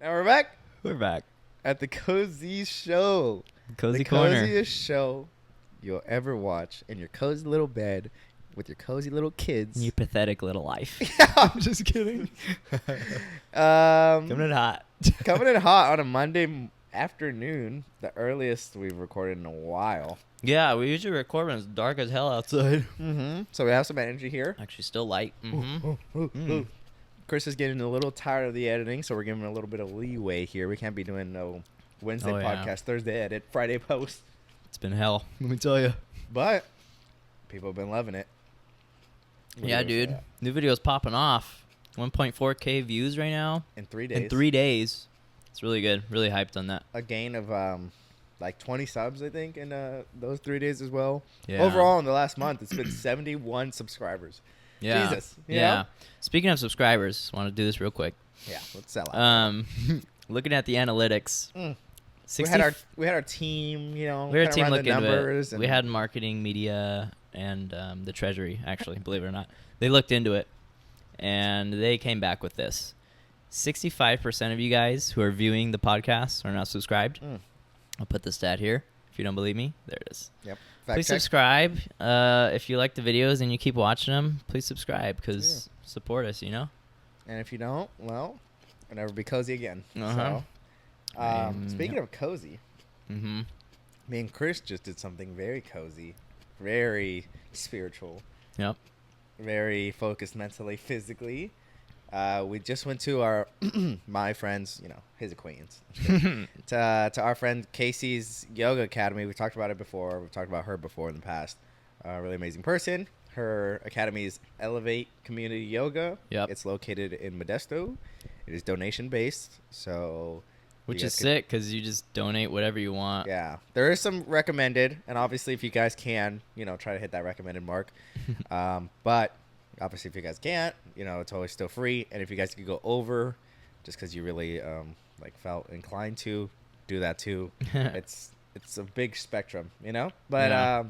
Now we're back We're back. at the Cozy Show. Cozy the Corner. coziest show you'll ever watch in your cozy little bed with your cozy little kids. You pathetic little life. I'm just kidding. Coming in hot. Coming in hot on a Monday afternoon, the earliest we've recorded in a while. Yeah, we usually record when it's dark as hell outside. Mm-hmm. So we have some energy here. Actually, still light. Mm-hmm. Chris is getting a little tired of the editing, so we're giving him a little bit of leeway here. We can't be doing no Wednesday podcast, Thursday edit, Friday post. It's been hell. Let me tell you. But people have been loving it. Yeah, dude. New videos popping off. 1.4K views right now. In 3 days. In 3 days. It's really good. Really hyped on that. A gain of like 20 subs, I think, in those 3 days as well. Yeah. Overall, in the last month, it's been 71 subsubscribers. Yeah. Jesus. Yeah. Know? Speaking of subscribers, want to do this real quick. Yeah, let's sell out. Looking at the analytics. 60 we had our team, you know, we had a team run look the into numbers. it. We had marketing, media, and the treasury, actually, believe it or not. They looked into it, and they came back with this. 65% of you guys who are viewing the podcast are not subscribed. I'll put the stat here. If you don't believe me, there it is. Yep. Please subscribe. If you like the videos and you keep watching them, please subscribe because support us, you know? And if you don't, well, we'll never be cozy again. Uh-huh. So, speaking of cozy, Mm-hmm. me and Chris just did something very cozy, very spiritual, Yep. very focused mentally, physically. We just went to our my friend's, you know, his acquaintance, to our friend Casey's yoga academy. We talked about it before. We've talked about her before in the past. Really amazing person. Her academy is Elevate Community Yoga. Yep. It's located in Modesto. It is donation based, so Which is sick because you just donate whatever you want. yeah, there is some recommended, and obviously if you guys can, you know, try to hit that recommended mark. But obviously if you guys can't, you know, it's always still free. And if you guys could go over, just because you really like felt inclined to, do that too. It's a big spectrum, you know. But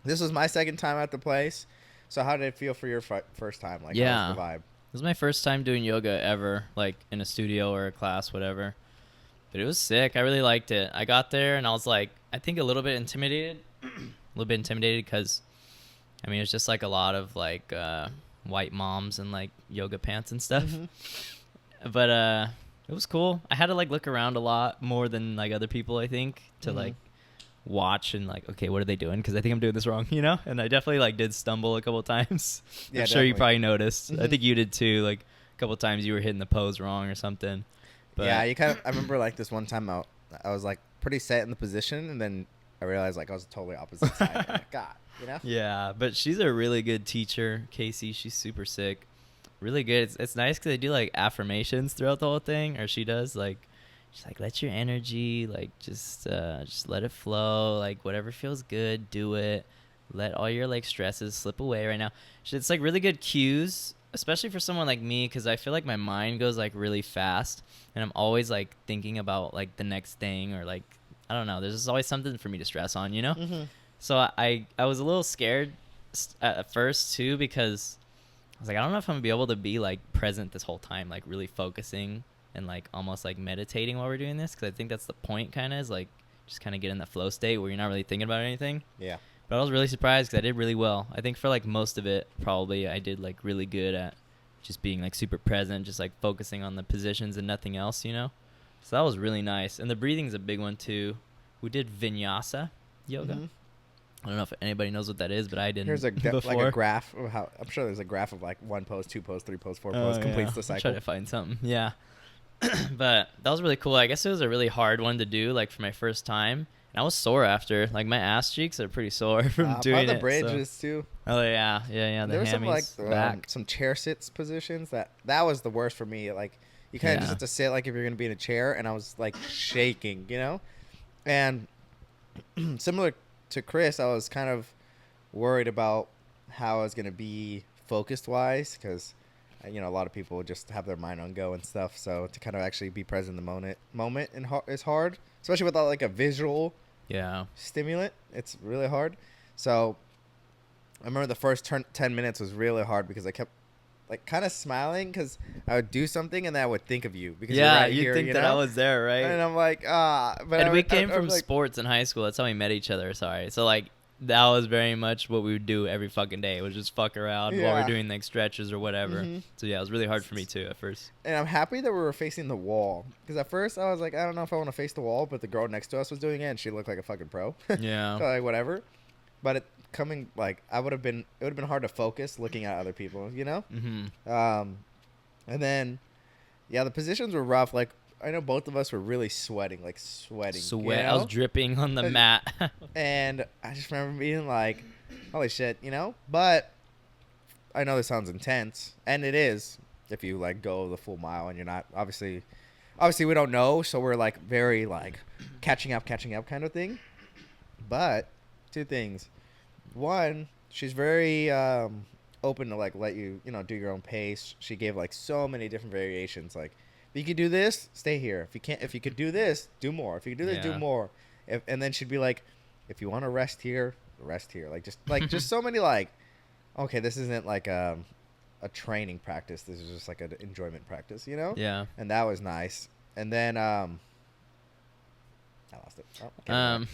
this was my second time at the place. So how did it feel for your first time? Like, how was the vibe? This is my first time doing yoga ever, like in a studio or a class, whatever. But it was sick. I really liked it. I got there and I was like, I think a little bit intimidated. Because, I mean, it's just like a lot of like white moms and like yoga pants and stuff. Mm-hmm. But it was cool. I had to like look around a lot more than like other people, I think, to like watch and like, okay, what are they doing? Because I think I'm doing this wrong, you know? And I definitely like did stumble a couple of times. Yeah, I'm sure you probably noticed. I think you did too. Like a couple of times you were hitting the pose wrong or something. But yeah, you kind of. I remember like this one time I was like pretty set in the position, and then I realized like I was totally opposite side. Like, God, you know? Yeah, but she's a really good teacher, Casey. She's super sick, really good. It's nice because they do like affirmations throughout the whole thing, or she does. Like, she's like, let your energy like just let it flow. Like whatever feels good, do it. Let all your like stresses slip away right now. It's like really good cues, especially for someone like me, because I feel like my mind goes like really fast, and I'm always like thinking about like the next thing, or like I don't know. There's just always something for me to stress on, you know. So I was a little scared at first too, because I was like, I don't know if I'm gonna be able to be like present this whole time, like really focusing and like almost like meditating while we're doing this, because I think that's the point, kind of, is like just kind of get in that flow state where you're not really thinking about anything. Yeah. But I was really surprised because I did really well. I think for like most of it, probably I did like really good at just being like super present, just like focusing on the positions and nothing else, you know? So that was really nice. And the breathing's a big one too. We did vinyasa yoga. I don't know if anybody knows what that is, but I didn't. Here's before. like a graph of how, I'm sure there's a graph of like 1 pose, 2 pose, 3 pose, 4 pose completes the cycle. I'll try to find something. Yeah. But that was really cool. I guess it was a really hard one to do, like for my first time. And I was sore after. Like my ass cheeks are pretty sore from doing the it. bridges too. Oh yeah. There were some like some chair sits positions that was the worst for me. Like you kind of just have to sit like if you're gonna be in a chair, and I was like shaking, you know. And similar to Chris, I was kind of worried about how I was gonna be focused wise, because you know a lot of people just have their mind on go and stuff. So to kind of actually be present in the moment is hard, especially without like a visual stimulant. It's really hard. So I remember the first 10 minutes was really hard because I kept like kind of smiling because I would do something and then I would think of you because you're Yeah, right you'd here, think you that know? I was there, right? And I'm like, but And we came I from was like, sports in high school. That's how we met each other. Sorry. So like that was very much what we would do every fucking day. It was just fuck around while we're yeah. doing like stretches or whatever. Hmm. So yeah, it was really hard for me too at first. And I'm happy that we were facing the wall because at first I was like, I don't know if I want to face the wall, but the girl next to us was doing it and she looked like a fucking pro. Yeah. So like whatever. But it coming like it would have been hard to focus looking at other people, you know? Mm-hmm. And then yeah, the positions were rough. Like I know both of us were really sweating. Sweat. You know? I was dripping on the mat. And I just remember being like, holy shit, you know? But I know this sounds intense, and it is if you like go the full mile and you're not obviously we don't know, so we're like very like catching up kind of thing. But two things. One, she's very open to like let you, do your own pace. She gave like so many different variations. Like, if you could do this, stay here. If you could do this, do more. If you could do this, do Yeah. more. And then she'd be like, if you want to rest here, rest here. Just so many like, okay, this isn't like a training practice. This is just like an enjoyment practice, you know? Yeah. And that was nice. And then I lost it. Oh,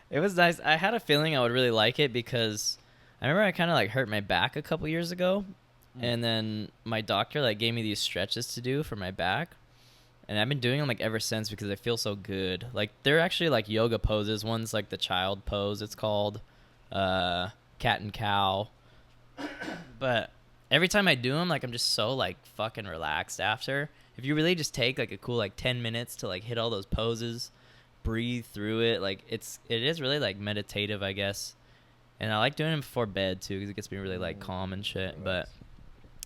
It was nice. I had a feeling I would really like it because I remember I kind of like hurt my back a couple years ago, and then my doctor like gave me these stretches to do for my back, and I've been doing them like ever since because I feel so good. Like they're actually like yoga poses. One's like the child pose, it's called, cat and cow. But every time I do them, like I'm just so like fucking relaxed after. If you really just take like a cool like 10 minutes to like hit all those poses, breathe through it, like it is really like meditative, I guess. And I like doing it before bed too because it gets me really like calm and shit. But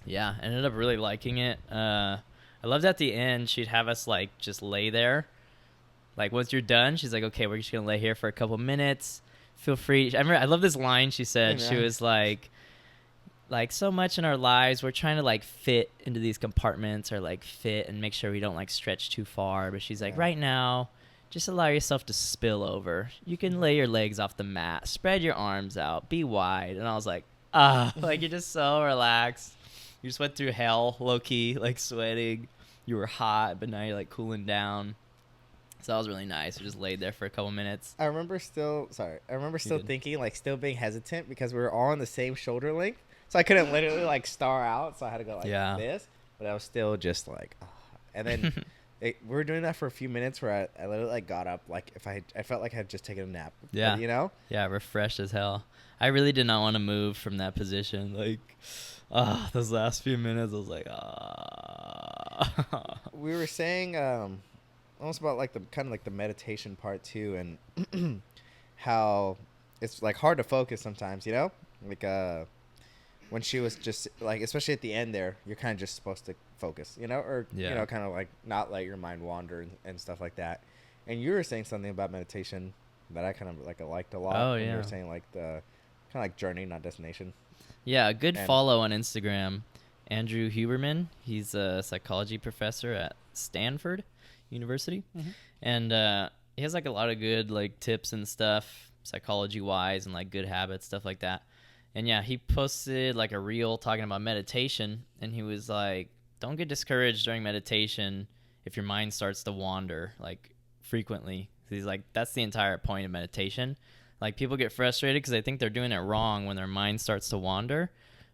yeah, I ended up really liking it. I loved at the end she'd have us like just lay there. Like once you're done, she's like, okay, we're just gonna lay here for a couple minutes. Feel free. I love this line she said. She was like so much in our lives we're trying to like fit into these compartments or like fit and make sure we don't like stretch too far. But she's like, right now, just allow yourself to spill over. You can lay your legs off the mat, spread your arms out, be wide. And I was like, like you're just so relaxed. You just went through hell, low key, like sweating. You were hot, but now you're like cooling down. So that was really nice. We just laid there for a couple minutes. I remember still thinking, like, still being hesitant because we were all on the same shoulder length. So I couldn't literally, like, star out. So I had to go, like, this. But I was still just, like, And then we were doing that for a few minutes where I literally, like, got up. Like, I felt like I had just taken a nap. Yeah. But, you know? Yeah, refreshed as hell. I really did not want to move from that position. Like, those last few minutes, I was like, We were saying almost about like the kind of like the meditation part too, and how it's like hard to focus sometimes, you know? Like when she was just like, especially at the end there, you're kind of just supposed to focus, you know, or you know, kind of like not let your mind wander and stuff like that. And you were saying something about meditation that I kind of like liked a lot. Oh, yeah. You were yeah. saying like the kind of like journey, not destination. Yeah, a good follow on Instagram. Andrew Huberman. He's a psychology professor at Stanford University. Mm-hmm. And he has like a lot of good like tips and stuff, psychology wise, and like good habits, stuff like that. And yeah, he posted like a reel talking about meditation, and he was like, don't get discouraged during meditation if your mind starts to wander like frequently. He's like, that's the entire point of meditation. Like, people get frustrated because they think they're doing it wrong when their mind starts to wander.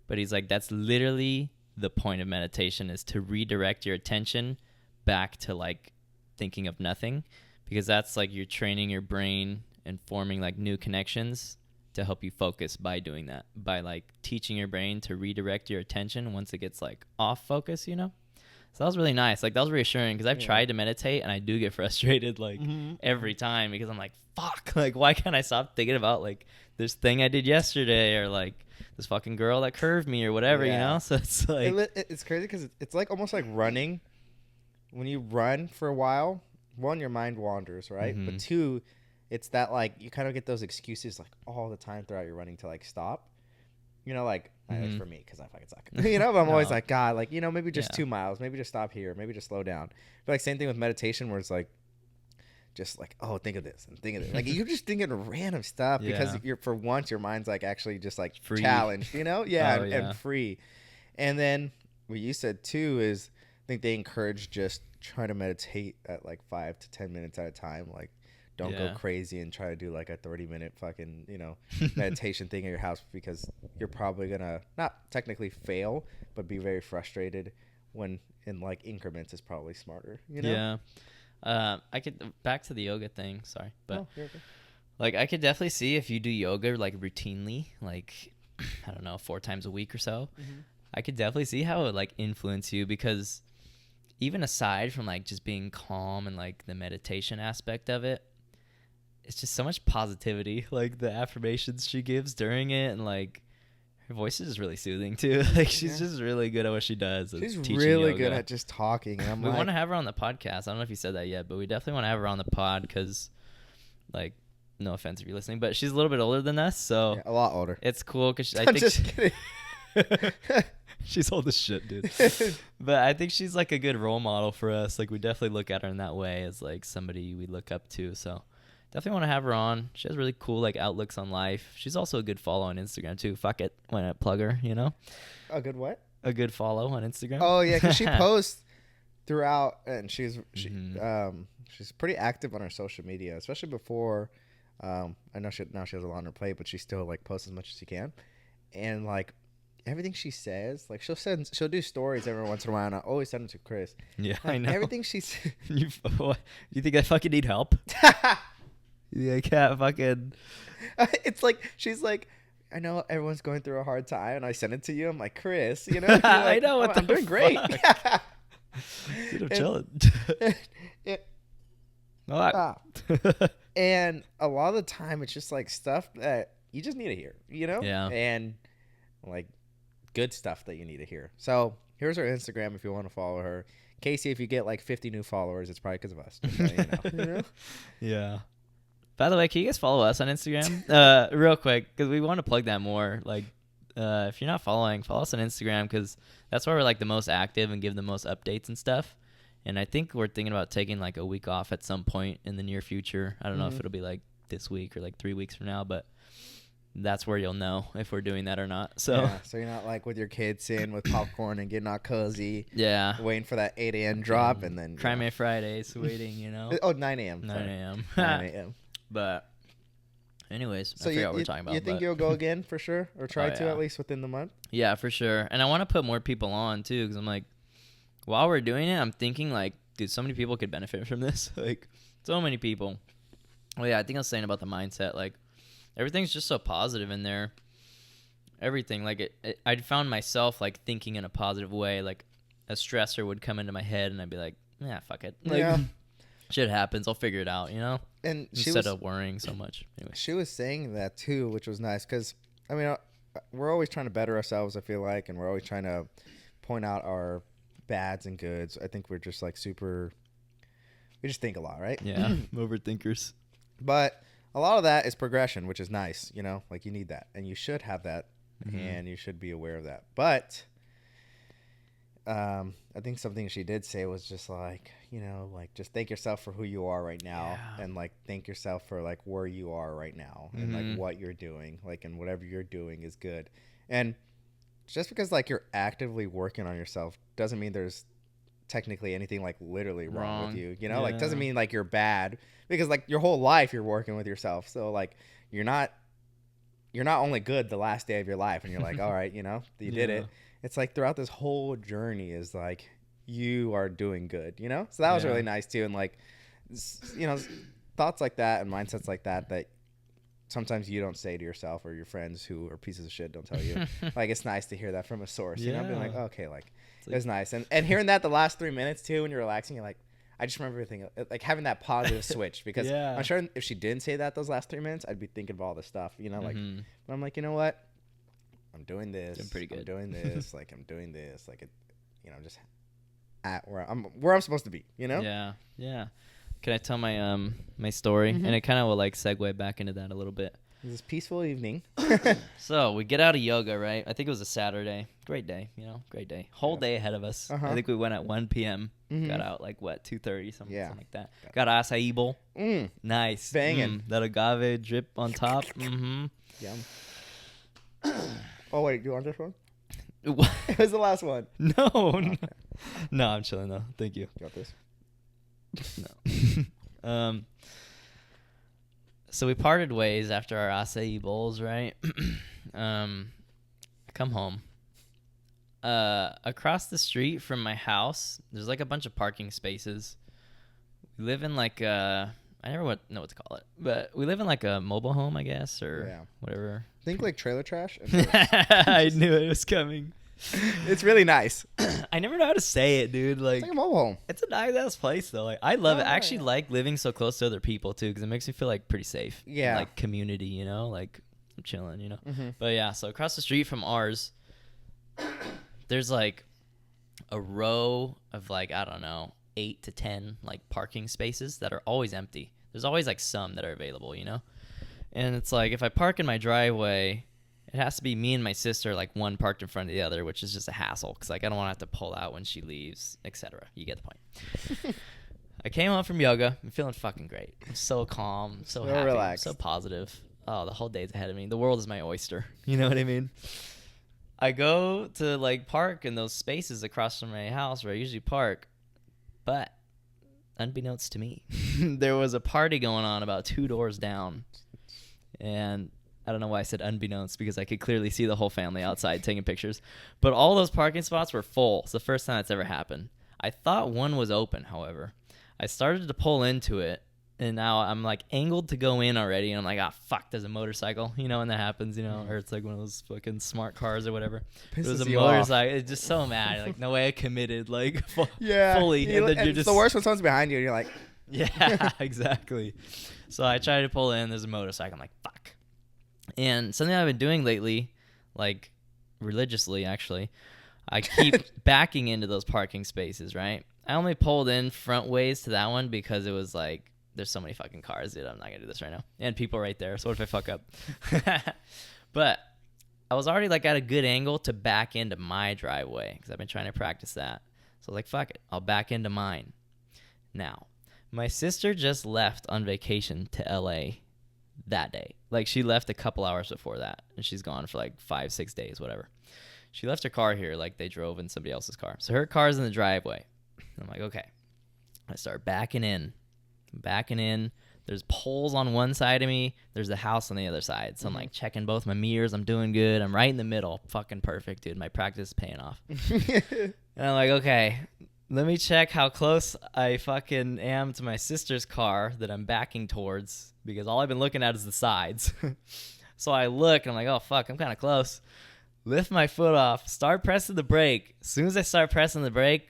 But he's like, that's literally the point of meditation, is to redirect your attention back to, like, thinking of nothing. Because that's, like, you're training your brain and forming, like, new connections to help you focus by doing that. By, like, teaching your brain to redirect your attention once it gets, like, off focus, you know? So that was really nice. Like, that was reassuring because I've tried to meditate and I do get frustrated, like, every time because I'm like, fuck, like, why can't I stop thinking about, like, this thing I did yesterday or, like, this fucking girl that curved me or whatever, you know? So it's like... It's crazy because it's like almost like running. When you run for a while, one, your mind wanders, right? But two, it's that, like, you kind of get those excuses, like, all the time throughout your running to, like, stop. You know, like, for me, because I fucking suck. You know, but I'm always like, God, like, you know, maybe just 2 miles. Maybe just stop here. Maybe just slow down. But, like, same thing with meditation where it's like, just like, oh, think of this and think of this. Like, you're just thinking of random stuff because for once your mind's, like, actually just, like, free. challenged, you know? And free. And then what you said too is I think they encourage just try to meditate at like 5 to 10 minutes at a time. Like don't go crazy and try to do like a 30-minute fucking, meditation thing at your house, because you're probably going to not technically fail, but be very frustrated when in like increments is probably smarter, Yeah. I could back to the yoga thing. Sorry, but you're okay. Like I could definitely see if you do yoga like routinely, like I don't know, 4 times a week or so. Mm-hmm. I could definitely see how it would like influence you, because even aside from like just being calm and like the meditation aspect of it, it's just so much positivity. Like the affirmations she gives during it, and like her voice is just really soothing too. Like she's just really good at what she does. She's really good at just talking. And we want to have her on the podcast. I don't know if you said that yet, but we definitely want to have her on the pod, because like, no offense if you're listening, but she's a little bit older than us, so a lot older. It's cool because I'm just kidding. She's old as shit, dude. But I think she's like a good role model for us. Like we definitely look at her in that way as like somebody we look up to. So definitely want to have her on. She has really cool like outlooks on life. She's also a good follow on Instagram too. Fuck it, why not plug her? A good what? A good follow on Instagram. Oh yeah, because she posts throughout, and she's pretty active on her social media, especially before. I know now she has a lot on her plate, but she still like posts as much as she can, and like everything she says, like she'll do stories every once in a while, and I always send them to Chris. Yeah, like, I know. Everything she says. You think I fucking need help? You think I can't fucking? It's like she's like, I know everyone's going through a hard time, and I send it to you. I'm like, Chris, like, I know what I'm doing great. Dude, I'm chilling. And a lot of the time it's just like stuff that you just need to hear, Yeah. And like good stuff that you need to hear. So here's her Instagram if you want to follow her. Casey, if you get like 50 new followers, it's probably because of us. Yeah. By the way, can you guys follow us on Instagram? Real quick, because we want to plug that more. Like, if you're not following, follow us on Instagram, because that's where we're like the most active and give the most updates and stuff. And I think we're thinking about taking like a week off at some point in the near future. I don't know if it'll be like this week or like 3 weeks from now, but that's where you'll know if we're doing that or not. So you're not like with your kids in with popcorn and getting all cozy. Yeah. Waiting for that 8 a.m. drop and then. Crime Fridays waiting, Oh, 9 a.m. 9 a.m. 9 a.m. But anyways, so I forgot what we're talking about. You think you'll go again for sure? Or try to at least within the month? Yeah, for sure. And I want to put more people on too, because I'm like, while we're doing it, I'm thinking like, dude, so many people could benefit from this. Like, so many people. Well, yeah, I think I was saying about the mindset. Like, everything's just so positive in there. Everything. Like, I found myself, like, thinking in a positive way. Like, a stressor would come into my head, and I'd be like, yeah, fuck it. Like, shit happens. I'll figure it out, And instead of worrying so much. Anyway. She was saying that, too, which was nice. Because, I mean, we're always trying to better ourselves, I feel like. And we're always trying to point out our bads and goods. I think we're just like we just think a lot, right? Yeah. Overthinkers. But a lot of that is progression, which is nice, like you need that and you should have that and you should be aware of that. But I think something she did say was just like, like just thank yourself for who you are right now and like thank yourself for like where you are right now and like what you're doing, like, and whatever you're doing is good. And just because like you're actively working on yourself doesn't mean there's technically anything like literally wrong with you, like doesn't mean like you're bad, because like your whole life you're working with yourself. So like you're not only good the last day of your life and you're like, all right, you did it. It's like throughout this whole journey is like you are doing good, so that was really nice too. And like, thoughts like that and mindsets like that sometimes you don't say to yourself, or your friends who are pieces of shit don't tell you. Like, it's nice to hear that from a source, being like, oh, okay, like, it was nice. And hearing that the last 3 minutes too, when you're relaxing, you're like, I just remember everything, like having that positive switch, because I'm sure if she didn't say that those last 3 minutes, I'd be thinking of all this stuff, like, but I'm like, you know what? I'm doing this. Doing pretty good. I'm doing this. Like, I'm doing this. Like, just at where I'm supposed to be, Yeah. Yeah. Can I tell my my story? And it kind of will like segue back into that a little bit. This peaceful evening. So we get out of yoga, right? I think it was a Saturday. Great day, great day. Whole day ahead of us. I think we went at 1 p.m. Got out like what, 2:30, something like that. Got acai bowl. Nice. Banging. That agave drip on top. Yum. Oh wait, do you want this one? It was the last one. No, Okay. no, I'm chilling though. Thank you. Got this. No. So we parted ways after our acai bowls, right? I come home. Across the street from my house, there's like a bunch of parking spaces. We live in like I never know what to call it, but we live in like a mobile home, I guess, or whatever. Think like trailer trash. I knew it was coming. It's really nice. I never know how to say it, dude. It's like a mobile home. It's a nice ass place though. Like I love it. I actually like living so close to other people too, because it makes me feel like pretty safe. Yeah. Like community, you know, like I'm chilling, you know. Mm-hmm. But yeah, so across the street from ours, there's like a row of like, I don't know, 8 to 10 like parking spaces that are always empty. There's always like some that are available, you know. And it's like if I park in my driveway, it has to be me and my sister, like one parked in front of the other, which is just a hassle because like I don't want to have to pull out when she leaves, etc. You get the point. I came home from yoga. I'm feeling fucking great. I'm so calm, so happy, relaxed, so positive. Oh, the whole day's ahead of me. The world is my oyster. You know what I mean? I go to like park in those spaces across from my house where I usually park, but unbeknownst to me, there was a party going on about 2 doors down, and I don't know why I said unbeknownst, because I could clearly see the whole family outside taking pictures. But all those parking spots were full. It's the first time that's ever happened. I thought one was open, however. I started to pull into it, and now I'm like angled to go in already. And I'm like, ah, fuck, there's a motorcycle. You know when that happens, you know, or it's like one of those fucking smart cars or whatever. It was a motorcycle. It's just so mad. Like, no way I committed, like, fully. And then you're it's just the worst when someone's behind you and you're like, yeah, exactly. So I try to pull in. There's a motorcycle. I'm like, fuck. And something I've been doing lately, like religiously actually, I keep backing into those parking spaces, right? I only pulled in front ways to that one because it was like, there's so many fucking cars, dude. I'm not going to do this right now. And people right there. So what if I fuck up? But I was already like at a good angle to back into my driveway because I've been trying to practice that. So I was like, fuck it. I'll back into mine. Now, my sister just left on vacation to LA that day. Like she left a couple hours before that, and she's gone for like 5-6 days, whatever. She left her car here, like they drove in somebody else's car. So her car's in the driveway. I'm like, okay. I start backing in. There's poles on one side of me. There's the house on the other side. So I'm like checking both my mirrors. I'm doing good. I'm right in the middle. Fucking perfect, dude. My practice is paying off. And I'm like, okay, let me check how close I fucking am to my sister's car that I'm backing towards, because all I've been looking at is the sides. So I look and I'm like, oh fuck, I'm kind of close. Lift my foot off, start pressing the brake. As soon as I start pressing the brake,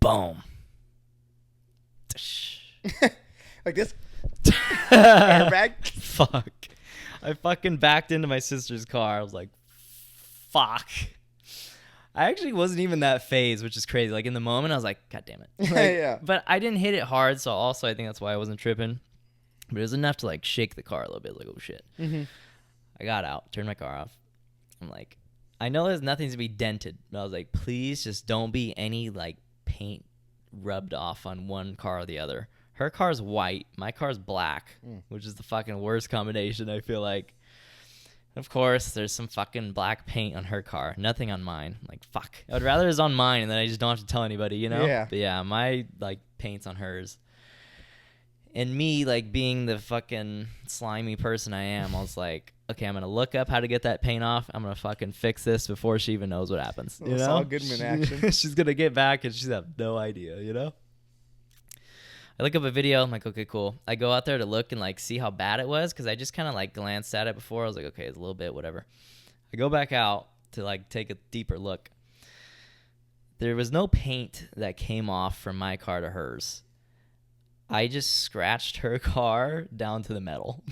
boom. like this. Airbag. Fuck. I fucking backed into my sister's car. I was like, fuck. I actually wasn't even that phased, which is crazy. Like in the moment, I was like, God damn it. Like, yeah. But I didn't hit it hard, so also I think that's why I wasn't tripping. But it was enough to like shake the car a little bit, like, oh shit. Mm-hmm. I got out, turned my car off. I'm like, I know there's nothing to be dented, but I was like, please just don't be any like paint rubbed off on one car or the other. Her car's white, my car's black, which is the fucking worst combination, I feel like. Of course, there's some fucking black paint on her car. Nothing on mine. Like, fuck. I would rather it's on mine and then I just don't have to tell anybody, you know? Yeah. But yeah, my, like, paint's on hers. And me, like, being the fucking slimy person I am, I was like, okay, I'm going to look up how to get that paint off. I'm going to fucking fix this before she even knows what happens. You know? Saul Goodman action. She's going to get back and she's have no idea, you know? I look up a video. I'm like, okay, cool. I go out there to look and like see how bad it was, because I just kind of like glanced at it before. I was like, okay, it's a little bit, whatever. I go back out to like take a deeper look. There was no paint that came off from my car to hers. I just scratched her car down to the metal.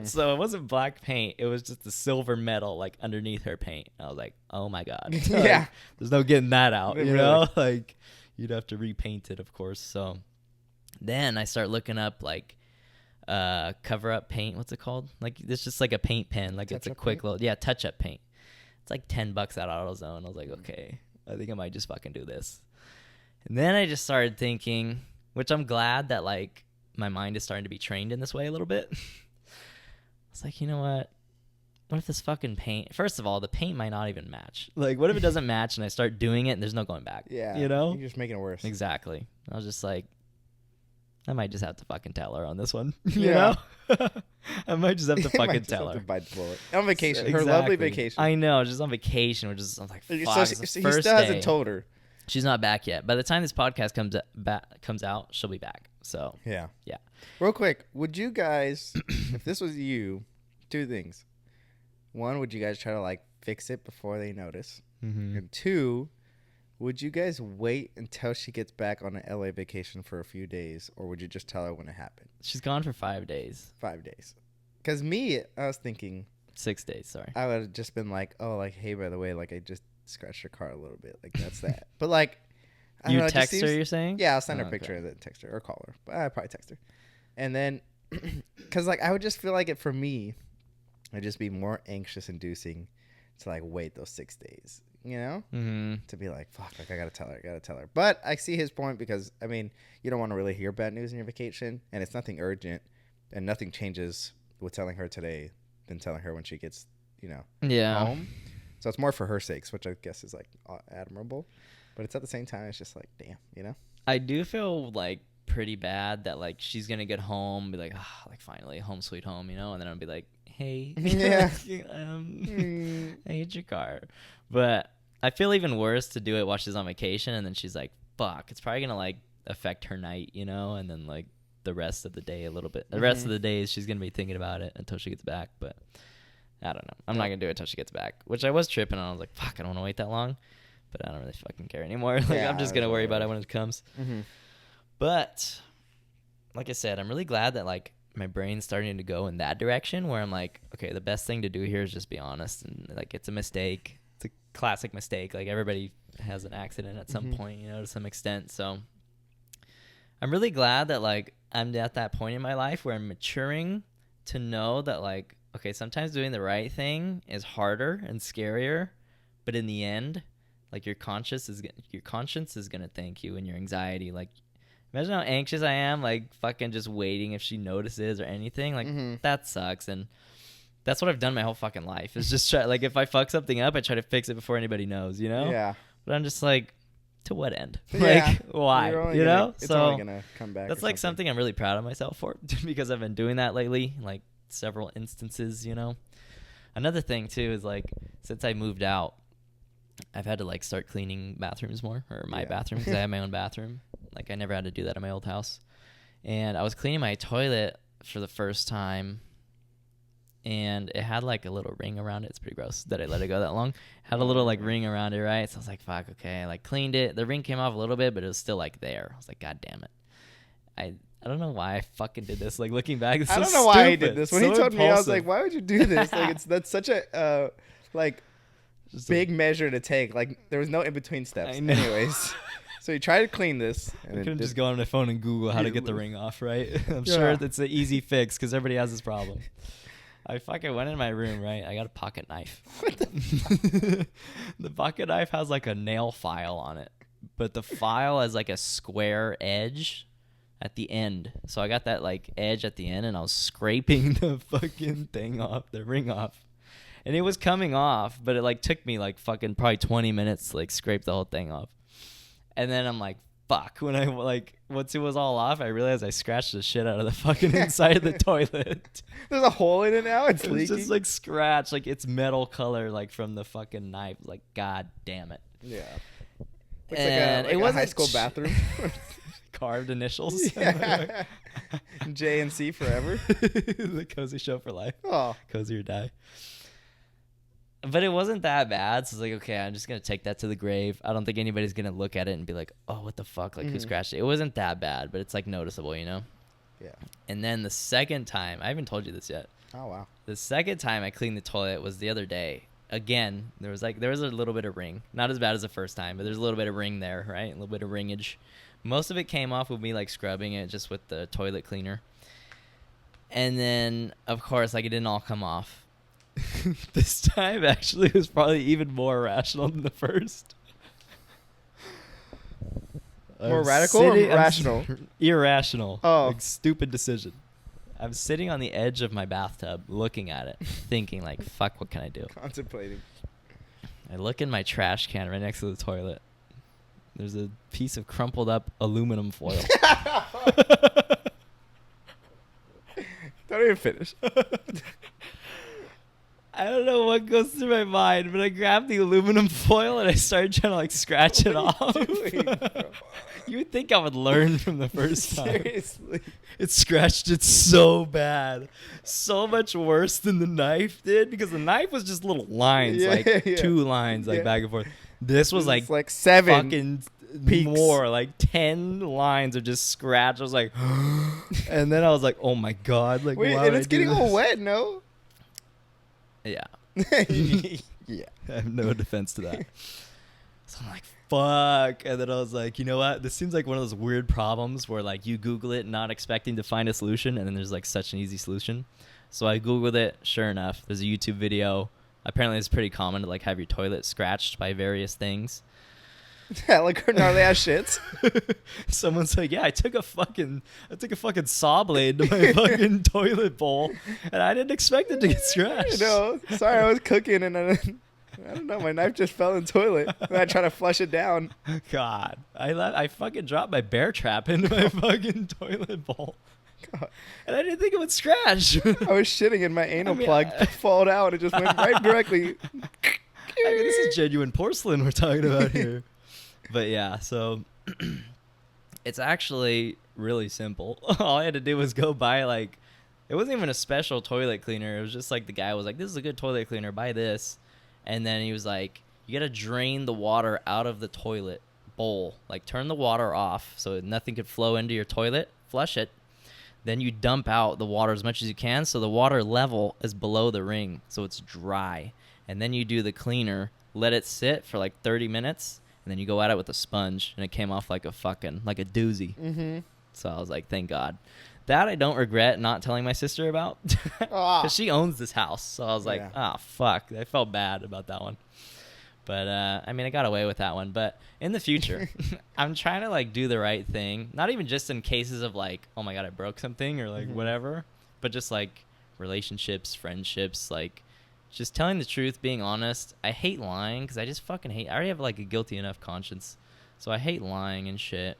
So it wasn't black paint. It was just the silver metal like underneath her paint. I was like, oh my God. Yeah. Like, there's no getting that out, you Really? know? Like you'd have to repaint it, of course. So then I start looking up like cover up paint. What's it called? Like it's just like a paint pen. Like it's a quick little touch up paint. It's like $10 at AutoZone. I was like, okay, I think I might just fucking do this. And then I just started thinking, which I'm glad that like my mind is starting to be trained in this way a little bit. I was like, you know what? what if this fucking paint? First of all, the paint might not even match. Like, what if it doesn't match and I start doing it and there's no going back? Yeah. You know? You're just making it worse. Exactly. I was just like, I might just have to fucking tell her on this one. You know? I might just have to fucking tell her. Bite the bullet. On vacation. Her lovely vacation. I know. Just on vacation. We're just, I'm like, fuck. So he still hasn't told her. She's not back yet. By the time this podcast comes out, she'll be back. So yeah. Yeah. Real quick, would you guys, if this was you, 2 things. 1, would you guys try to like fix it before they notice? Mm-hmm. And 2, would you guys wait until she gets back on an LA vacation for a few days, or would you just tell her when it happened? She's gone for 5 days. 5 days. Because me, I was thinking 6 days. Sorry. I would have just been like, oh, like, hey, by the way, like I just scratched your car a little bit, like that's that. But like, I you don't know, text her, you're saying? Yeah, I'll send her a picture and then text her or call her. But I'd probably text her. And then, because like I would just feel like it for me, it'd just be more anxious inducing to like wait those 6 days, you know? Mm-hmm. To be like, fuck, like I gotta tell her. But I see his point because, I mean, you don't want to really hear bad news in your vacation, and it's nothing urgent, and nothing changes with telling her today than telling her when she gets, you know, home. So it's more for her sakes, which I guess is like admirable. But it's at the same time, it's just like, damn, you know? I do feel like pretty bad that like she's going to get home, be like, like finally home sweet home, you know? And then I'll be like, hey, yeah. I hate your car. But I feel even worse to do it while she's on vacation. And then she's like, fuck, it's probably going to like affect her night, you know? And then like the rest of the day a little bit. The rest of the days she's going to be thinking about it until she gets back. But I don't know. I'm not going to do it until she gets back, which I was tripping on. I was like, fuck, I don't want to wait that long. But I don't really fucking care anymore. Like, I'm just going to worry about it when it comes. Mm-hmm. But like I said, I'm really glad that like my brain's starting to go in that direction where I'm like, okay, the best thing to do here is just be honest. And like, it's a mistake. It's a classic mistake. Like everybody has an accident at some point, you know, to some extent. So I'm really glad that like I'm at that point in my life where I'm maturing to know that like, okay, sometimes doing the right thing is harder and scarier, but in the end, like your conscience is gonna thank you, and your anxiety. Like, imagine how anxious I am, like fucking just waiting if she notices or anything. Like that sucks, and that's what I've done my whole fucking life. Is just try, like if I fuck something up, I try to fix it before anybody knows, you know? Yeah. But I'm just like, to what end? Yeah. Like why? You know? It's only gonna come back. That's like something I'm really proud of myself for because I've been doing that lately, like several instances, you know. Another thing too is like since I moved out, I've had to like start cleaning bathrooms more, or my bathroom, because I have my own bathroom. Like I never had to do that in my old house. And I was cleaning my toilet for the first time, and it had like a little ring around it. It's pretty gross that I let it go that long. Had a little like ring around it, right? So I was like, fuck, okay. I like cleaned it. The ring came off a little bit, but it was still like there. I was like, God damn it. I don't know why I fucking did this. Like looking back, it's I so don't know why I did this. When so he told impulsive. me, I was like, why would you do this? Like that's such a like just big measure to take. Like there was no in between steps. Anyways. So you try to clean this. And I couldn't just go on my phone and Google how to get the ring off, right? I'm sure it's an easy fix because everybody has this problem. I fucking went in my room, right? I got a pocket knife. What the The pocket knife has like a nail file on it, but the file has like a square edge at the end. So I got that like edge at the end, and I was scraping the fucking thing off, the ring off. And it was coming off, but it like took me like fucking probably 20 minutes to like scrape the whole thing off. And then I'm like, fuck. When I like, once it was all off, I realized I scratched the shit out of the fucking inside of the toilet. There's a hole in it now. It's leaking. Just like scratch, like it's metal color, like from the fucking knife. Like, God damn it. Yeah. It's and like it was a high school bathroom. Carved initials. Yeah. J and C forever. The Cozy Show for life. Oh. Cozy or die. But it wasn't that bad. So it's like, okay, I'm just going to take that to the grave. I don't think anybody's going to look at it and be like, oh, what the fuck? Like, who scratched it? It wasn't that bad, but it's like noticeable, you know? Yeah. And then the second time, I haven't told you this yet. Oh, wow. The second time I cleaned the toilet was the other day. Again, there was a little bit of ring. Not as bad as the first time, but there's a little bit of ring there, right? A little bit of ringage. Most of it came off with me like scrubbing it just with the toilet cleaner. And then, of course, like it didn't all come off. This time, actually, it was probably even more irrational than the first. More radical or rational? Irrational. Oh. Like, stupid decision. I'm sitting on the edge of my bathtub looking at it, thinking like, fuck, what can I do? Contemplating. I look in my trash can right next to the toilet. There's a piece of crumpled up aluminum foil. Don't even finish. I don't know what goes through my mind, but I grabbed the aluminum foil and I started trying to like scratch it off. You would think I would learn from the first time. Seriously. It scratched it so bad. So much worse than the knife did, because the knife was just little lines, two lines, like back and forth. This was like 7 fucking Pics. more, like 10 lines of just scratch. I was like, and then I was like, oh my God. Like, wait, why and would it's I do getting this? all wet, no? Yeah. Yeah. I have no defense to that. So I'm like, fuck. And then I was like, you know what? This seems like one of those weird problems where like you Google it not expecting to find a solution, and then there's like such an easy solution. So I Googled it. Sure enough, there's a YouTube video. Apparently it's pretty common to like have your toilet scratched by various things. Yeah, like her gnarly ass shits. Someone's like, yeah, I took a fucking saw blade to my fucking toilet bowl, and I didn't expect it to get scratched. No, sorry, I was cooking and I don't know, my knife just fell in the toilet. And I tried to flush it down. God, I fucking dropped my bear trap into my fucking toilet bowl. God. And I didn't think it would scratch. I was shitting and my anal plug fall out. It just went right directly. I mean, this is genuine porcelain we're talking about here. But yeah, so it's actually really simple. All I had to do was go buy like, it wasn't even a special toilet cleaner. It was just like the guy was like, this is a good toilet cleaner, buy this. And then he was like, you got to drain the water out of the toilet bowl. Like turn the water off so nothing could flow into your toilet, flush it. Then you dump out the water as much as you can so the water level is below the ring so it's dry. And then you do the cleaner, let it sit for like 30 minutes. And then you go at it with a sponge, and it came off like a doozy. Mm-hmm. So I was like, thank God. That I don't regret not telling my sister about, because she owns this house. So I was like, fuck. I felt bad about that one. But, I mean, I got away with that one. But in the future, I'm trying to, like, do the right thing. Not even just in cases of, like, oh, my God, I broke something or, like, whatever. But just, like, relationships, friendships, like, just telling the truth, being honest. I hate lying because I just fucking hate. I already have like a guilty enough conscience, so I hate lying and shit.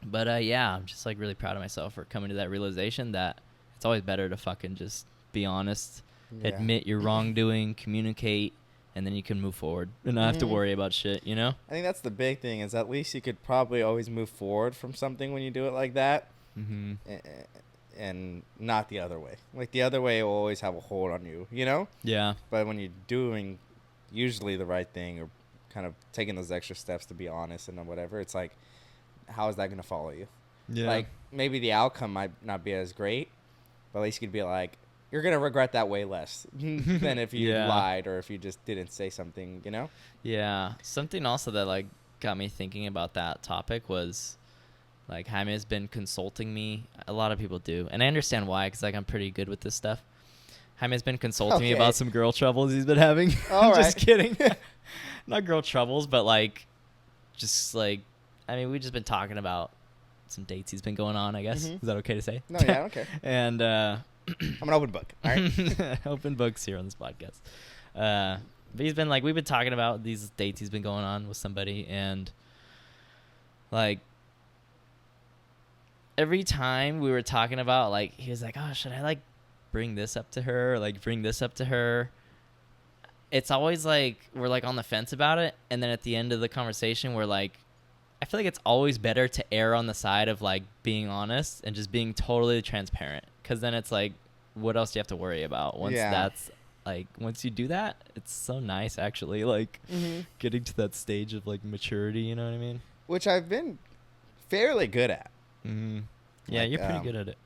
But yeah, I'm just like really proud of myself for coming to that realization that it's always better to fucking just be honest, admit your wrongdoing, communicate, and then you can move forward and not have to worry about shit. You know? I think that's the big thing. Is at least you could probably always move forward from something when you do it like that. Mm-hmm. And not the other way. Like, the other way will always have a hold on you, you know? Yeah. But when you're doing usually the right thing or kind of taking those extra steps to be honest and whatever, it's like, how is that going to follow you? Yeah. Like, maybe the outcome might not be as great, but at least you could be like, you're going to regret that way less than if you lied or if you just didn't say something, you know? Yeah. Something also that, like, got me thinking about that topic was... Like, Jaime has been consulting me. A lot of people do. And I understand why, because, like, I'm pretty good with this stuff. Jaime has been consulting me about some girl troubles he's been having. All right. Just kidding. Not girl troubles, but, like, just, like, I mean, we've just been talking about some dates he's been going on, I guess. Mm-hmm. Is that okay to say? No, yeah, I don't care. And, I'm an open book. All right. Open books here on this podcast. But he's been, like, we've been talking about these dates he's been going on with somebody, and, like, every time we were talking about, like, he was like, oh, should I, like, bring this up to her or, like, bring this up to her? It's always, like, we're, like, on the fence about it. And then at the end of the conversation, we're, like, I feel like it's always better to err on the side of, like, being honest and just being totally transparent. Because then it's, like, what else do you have to worry about? Once that's, like, once you do that, it's so nice, actually, like, getting to that stage of, like, maturity, you know what I mean? Which I've been fairly good at. Mm-hmm. Yeah, like, you're pretty good at it.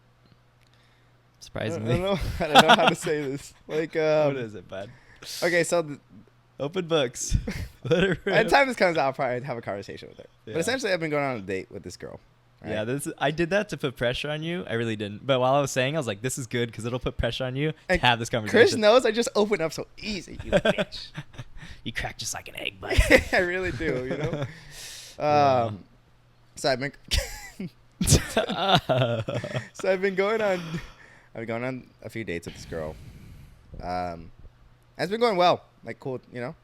Surprisingly. I don't know how to say this. Like, what is it, bud? Okay, so open books. By the time this comes out, I'll probably have a conversation with her. Yeah. But essentially, I've been going on a date with this girl. Right? Yeah, I did that to put pressure on you. I really didn't. But while I was saying, I was like, this is good because it'll put pressure on you to have this conversation. Chris knows I just open up so easy, you bitch. You crack just like an egg, bud. I really do, you know? So I've been... So I've been going on I've been going on a few dates with this girl. It's been going well, like cool, you know.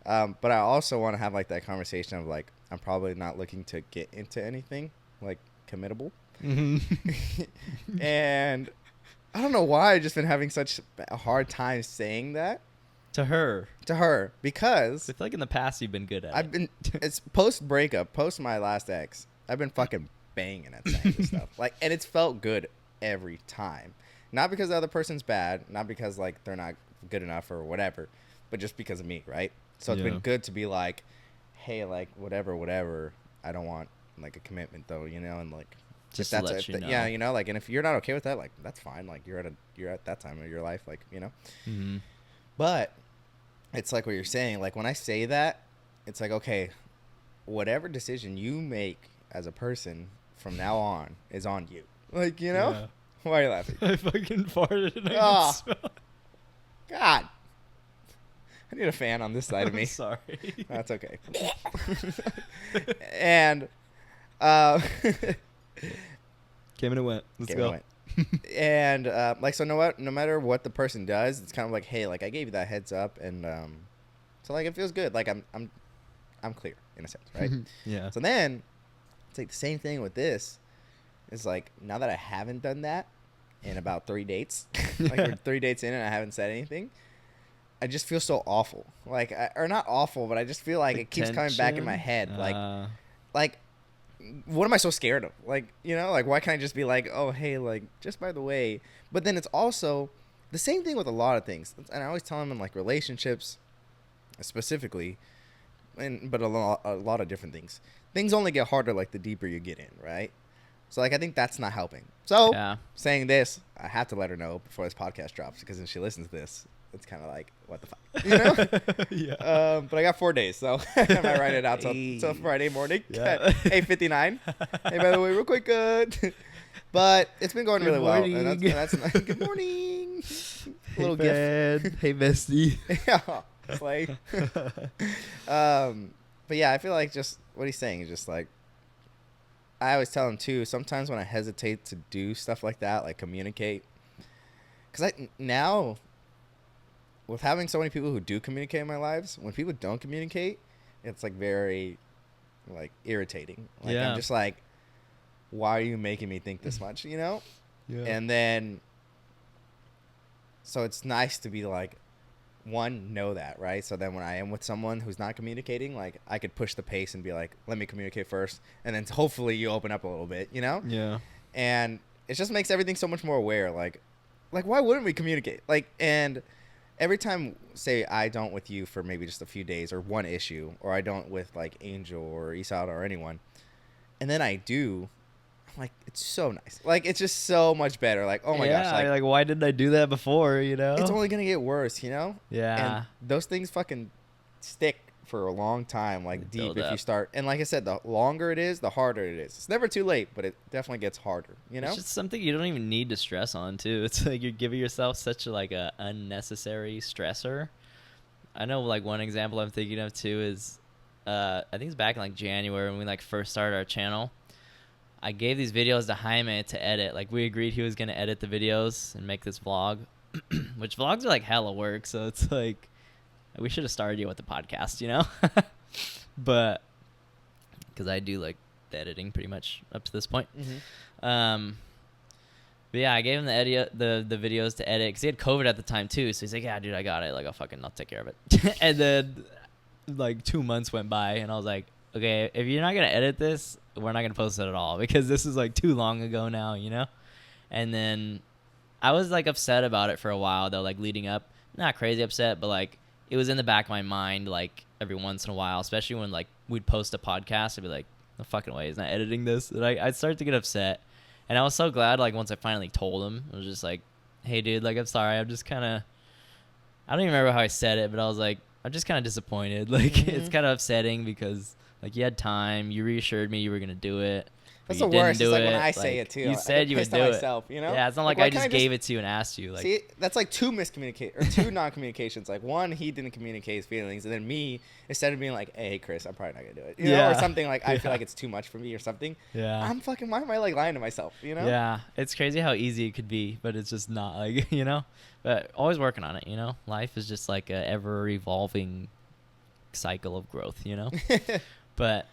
But I also want to have like that conversation of like I'm probably not looking to get into anything like committable. Mm-hmm. And I don't know why I've just been having such a hard time saying that To her because I feel like in the past you've been good at I've been it's post breakup, post my last ex. I've been fucking banging at saying this stuff, like, and it's felt good every time. Not because the other person's bad, not because like they're not good enough or whatever, but just because of me, right? So it's been good to be like, hey, like whatever. I don't want like a commitment though, you know, and like just if to that's let you know. yeah, you know, like, and if you're not okay with that, like that's fine. Like you're at that time of your life, like, you know. Mm-hmm. But it's like what you're saying. Like when I say that, it's like, okay, whatever decision you make as a person from now on is on you. Like, you know? Yeah. Why are you laughing? I fucking farted and I Oh. can smell. God. I need a fan on this side of me. I'm sorry. That's okay. And Came and it went. Let's go. And like, so no matter what the person does, it's kind of like, hey, like I gave you that heads up, and so like it feels good. Like I'm clear in a sense, right? Yeah. So then it's like the same thing with this. It's like now that I haven't done that in about 3 dates, like we're 3 dates in and I haven't said anything, I just feel so awful. Like, or not awful, but I just feel like it keeps coming back in my head. Like, what am I so scared of? Like, you know, like why can't I just be like, oh, hey, like just by the way. But then it's also the same thing with a lot of things. And I always tell them in like relationships specifically, but a lot of different things. Things only get harder like the deeper you get in, right? So like I think that's not helping. So saying this, I have to let her know before this podcast drops, because if she listens to this, it's kind of like, what the fuck, you know? Yeah. But I got 4 days, so I might write it out till Friday morning. Yeah. 8:59. Hey, by the way, real quick, but it's been going really well. And that's good morning. Hey, little gift. Hey, bestie. Yeah, slay. But yeah, I feel like just what he's saying is just like, I always tell him too, sometimes when I hesitate to do stuff like that, like communicate, because now with having so many people who do communicate in my lives, when people don't communicate, it's like very like irritating. Like I'm just like, why are you making me think this much, you know? Yeah. And then so it's nice to be like, one, know that, right? So then when I am with someone who's not communicating, like I could push the pace and be like, let me communicate first, and then hopefully you open up a little bit, you know? Yeah. And it just makes everything so much more aware. Like why wouldn't we communicate? Like, and every time, say I don't with you for maybe just a few days or one issue, or I don't with like Angel or Isada or anyone, and then I do, I'm like, it's so nice. Like, it's just so much better. Like, oh my gosh. Like, why didn't I do that before, you know? It's only going to get worse, you know? Yeah. And those things fucking stick for a long time, like deep if you start. And like I said, the longer it is, the harder it is. It's never too late, but it definitely gets harder, you know? It's just something you don't even need to stress on, too. It's like you're giving yourself such like a unnecessary stressor. I know like one example I'm thinking of, too, is I think it's back in like January when we like first started our channel. I gave these videos to Jaime to edit. Like, we agreed he was going to edit the videos and make this vlog, which vlogs are like hella work. So it's like, we should have started you with the podcast, you know? But because I do like the editing pretty much up to this point. Mm-hmm. But yeah, I gave him the videos to edit because he had COVID at the time too. So he's like, yeah, dude, I got it. Like, I'll take care of it. And then like 2 months went by and I was like, okay, if you're not going to edit this, we're not going to post it at all because this is like too long ago now, you know? And then I was like upset about it for a while though, like leading up, not crazy upset, but like it was in the back of my mind, like every once in a while, especially when like we'd post a podcast, I'd be like, no fucking way, he's not editing this. And I'd start to get upset. And I was so glad, like once I finally told him, I was just like, hey dude, like I'm sorry, I'm just kind of, I don't even remember how I said it, but I was like, I'm just kind of disappointed. Like, it's kind of upsetting because like you had time, you reassured me you were going to do it. but That's you the didn't worst. do It's like it. when I say it too. You I said get you would pissed do at it. myself, you know? Yeah, it's not like why I can't just gave it to you and asked you. Like, see, that's like two non-communications. Like one, he didn't communicate his feelings, and then me, instead of being like, "Hey, Chris, I'm probably not gonna do it," you know, or something like I feel like it's too much for me or something. Yeah. I'm fucking. Why am I like lying to myself? You know? Yeah, it's crazy how easy it could be, but it's just not like But always working on it. Life is just like a ever evolving cycle of growth. But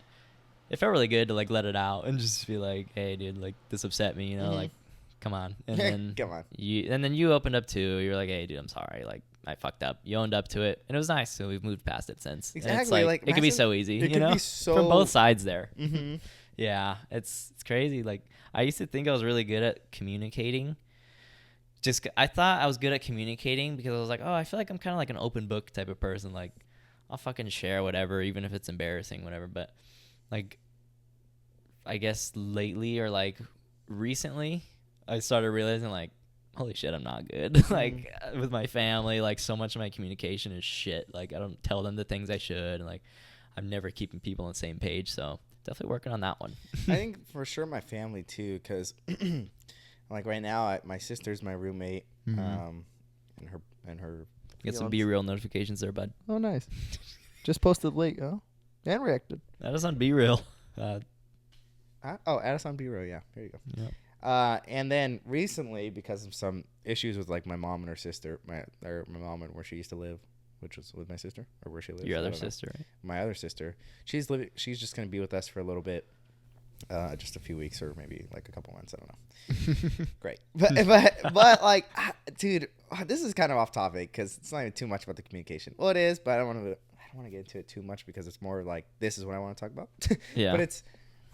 it felt really good to like let it out and just be like, hey, dude, like this upset me. Like, come on. And then Come on. you opened up too. You're like, hey, dude, I'm sorry. Like I fucked up. You owned up to it, and it was nice. So we've moved past it since. Exactly. And it's like it could be so easy. It could be so from both sides there. Yeah, it's crazy. Like I used to think I was really good at communicating. I thought I was good at communicating because I was like, oh, I feel like I'm kind of like an open book type of person. Like I'll fucking share whatever, even if it's embarrassing, whatever. But like, I guess lately or like recently, I started realizing like, holy shit, I'm not good. Like with my family, like so much of my communication is shit. Like I don't tell them the things I should. And like I'm never keeping people on the same page. So definitely working on that one. I think for sure my family too, because like right now, my sister's my roommate, and her. Get some Be Real notifications there, bud. Oh, nice. Just posted late, and reacted. That is on Be Real. Add us on B-Row, yeah. There you go. Yep. And then recently, because of some issues with like my mom and her sister, my mom and where she used to live, which was with my sister, or where she lives. Your other sister, right? My other sister. She's just gonna be with us for a little bit, just a few weeks or maybe like a couple months. I don't know. Great, but like, dude, this is kind of off topic because it's not even too much about the communication. Well, it is, but I don't want to get into it too much because it's more like this is what I want to talk about. Yeah. But it's.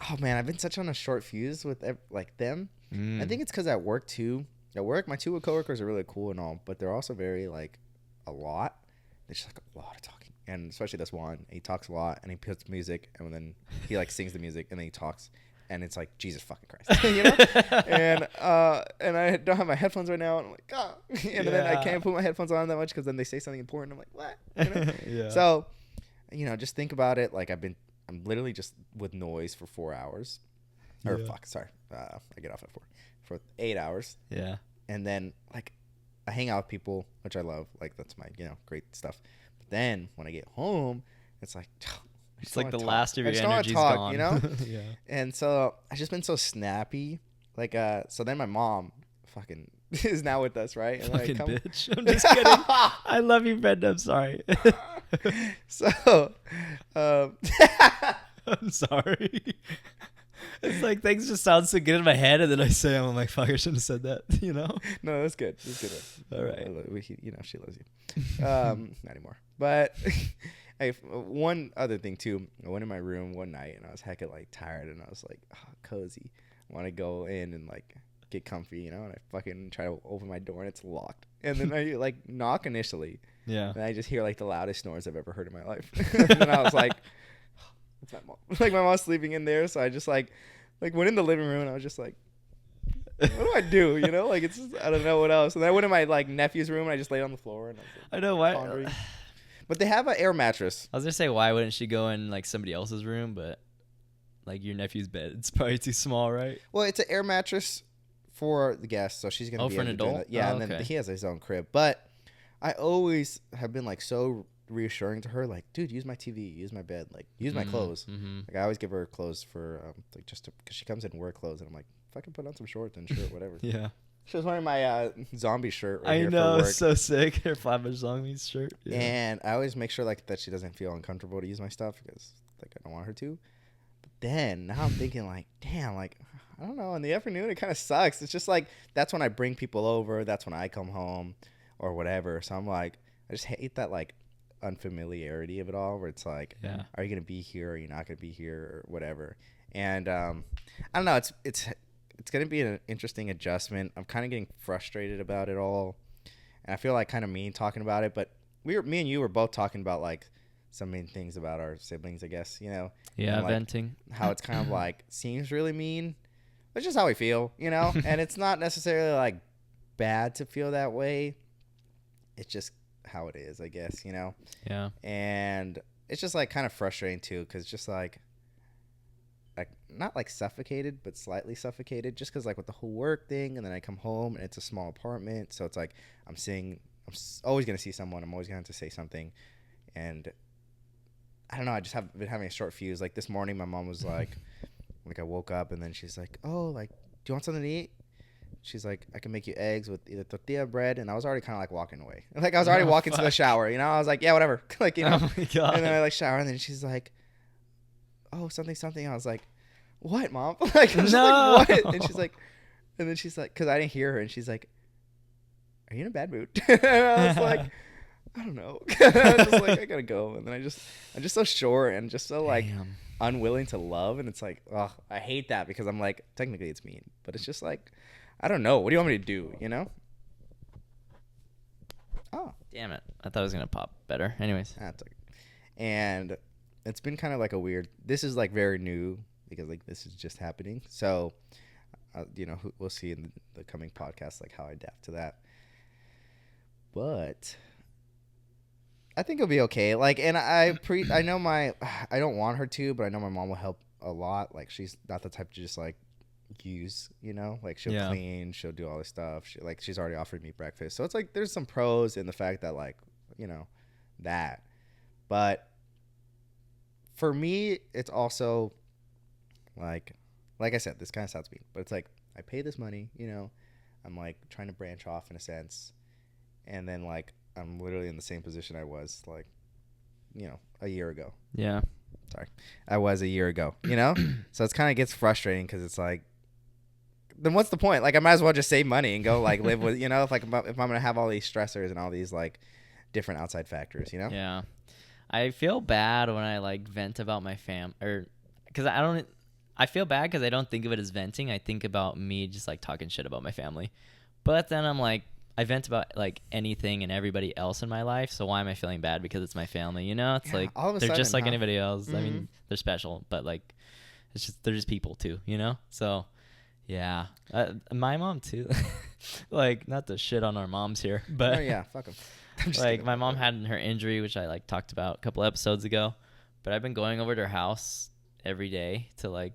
Oh man, I've been such on a short fuse with like them. I think it's because at work too. At work, my two coworkers are really cool and all, but they're also very like a lot. There's just like a lot of talking, and especially this one. He talks a lot, and he puts music, and then he like sings the music, and then he talks, and it's like Jesus fucking Christ, And I don't have my headphones right now, and I'm like, oh, and then I can't put my headphones on that much because then they say something important. I'm like, what? Yeah. So, just think about it. Like I'm literally just with noise for 4 hours. Or I get off at 4. For 8 hours. Yeah. And then like I hang out with people, which I love. Like that's my, great stuff. But then when I get home, it's like it's like the last of your energy's gone. Yeah. And so I've just been so snappy. Like so then my mom fucking is now with us, right? And fucking bitch. I'm just kidding. I love you, Brenda. I'm sorry. So I'm sorry. It's like things just sound so good in my head, and then I say I'm like, fuck, I shouldn't have said that, No, that's good. That's good. All right. She loves you. Not anymore. But one other thing too. I went in my room one night and I was hecka like tired, and I was like, cozy. I want to go in and like get comfy, and I fucking try to open my door and it's locked. And then I like knock initially. Yeah. And I just hear like the loudest snores I've ever heard in my life. And then I was like, it's my mom. Like my mom's sleeping in there, so I just like went in the living room and I was just like, what do I do? Like it's just, I don't know what else. And then I went in my like nephew's room and I just laid on the floor and I was like, I know why. pondering. But they have an air mattress. I was gonna say, why wouldn't she go in like somebody else's room? But like your nephew's bed, it's probably too small, right? Well, it's an air mattress for the guest, so she's gonna be for an adult. Yeah, and then he has his own crib. But I always have been like so reassuring to her, like, dude, use my TV, use my bed, like, use my clothes. Like, I always give her clothes for like just because she comes in and wear clothes, and I'm like, if I can put on some shorts and shirt, whatever. Yeah. She was wearing my zombie shirt. Right here know, for work. So sick. Her Flatbush zombie shirt. Yeah. And I always make sure like that she doesn't feel uncomfortable to use my stuff because like I don't want her to. But then now I'm thinking like, damn, like I don't know. In the afternoon, it kind of sucks. It's just like that's when I bring people over. That's when I come home, or whatever. So I'm like, I just hate that like unfamiliarity of it all, where it's like, are you gonna be here? Or are you not gonna be here? Or whatever. And I don't know. It's going to be an interesting adjustment. I'm kind of getting frustrated about it all. And I feel like kind of mean talking about it. But me and you were both talking about like some mean things about our siblings, I guess, Yeah, and, like, venting. How it's kind of like seems really mean. It's just how we feel, And it's not necessarily like bad to feel that way. It's just how it is, I guess, Yeah. And it's just like kind of frustrating too, because just like, like not like suffocated, but slightly suffocated, just because like with the whole work thing, and then I come home and it's a small apartment, so it's like always gonna see someone. I'm always gonna have to say something, and I don't know. I just have been having a short fuse. Like this morning, my mom was like I woke up and then she's like, "Oh, like, do you want something to eat?" She's like, "I can make you eggs with either tortilla bread," and I was already kind of like walking away. Like I was already walking to the shower, you know. I was like, "Yeah, whatever," like you know. Oh my God. And then I like shower, and then she's like, "Oh, something." I was like, "What, Mom?" Like I'm just like, "What?" And then she's like, because I didn't hear her, and she's like, "Are you in a bad mood?" And I was like, "I don't know." I was just like, "I gotta go," and then I'm just so short and just so like unwilling to love, and it's like, oh, I hate that because I'm like, technically it's mean, but it's just like, I don't know. What do you want me to do? You know? Oh, damn it! I thought it was gonna pop better. Anyways, that's okay. And it's been kind of like a weird. This is like very new because like this is just happening. So, you know, we'll see in the coming podcast like how I adapt to that. But I think it'll be okay. Like, and I know I don't want her to, but I know my mom will help a lot. Like, she's not the type to just like use, you know, like she'll clean, she'll do all this stuff. She's already offered me breakfast. So it's like, there's some pros in the fact that like, you know, that, but for me, it's also like I said, this kind of sounds mean, but it's like, I pay this money, you know, I'm like trying to branch off in a sense. And then like, I'm literally in the same position I was like, you know, a year ago. Yeah. Sorry. I was a year ago, you know? So it's kind of gets frustrating because it's like, then what's the point? Like, I might as well just save money and go like live with, you know, if I'm going to have all these stressors and all these like different outside factors, you know? Yeah. I feel bad when I like vent about my because I feel bad because I don't think of it as venting. I think about me just like talking shit about my family. But then I'm like, I vent about like anything and everybody else in my life. So why am I feeling bad because it's my family? You know, it's like they're just like anybody else. Mm-hmm. I mean, they're special, but like they're just people too, you know? So yeah, my mom too. Like, not to shit on our moms here, but yeah, fuck them. Like my mom had her injury, which I like talked about a couple episodes ago, but I've been going over to her house every day to like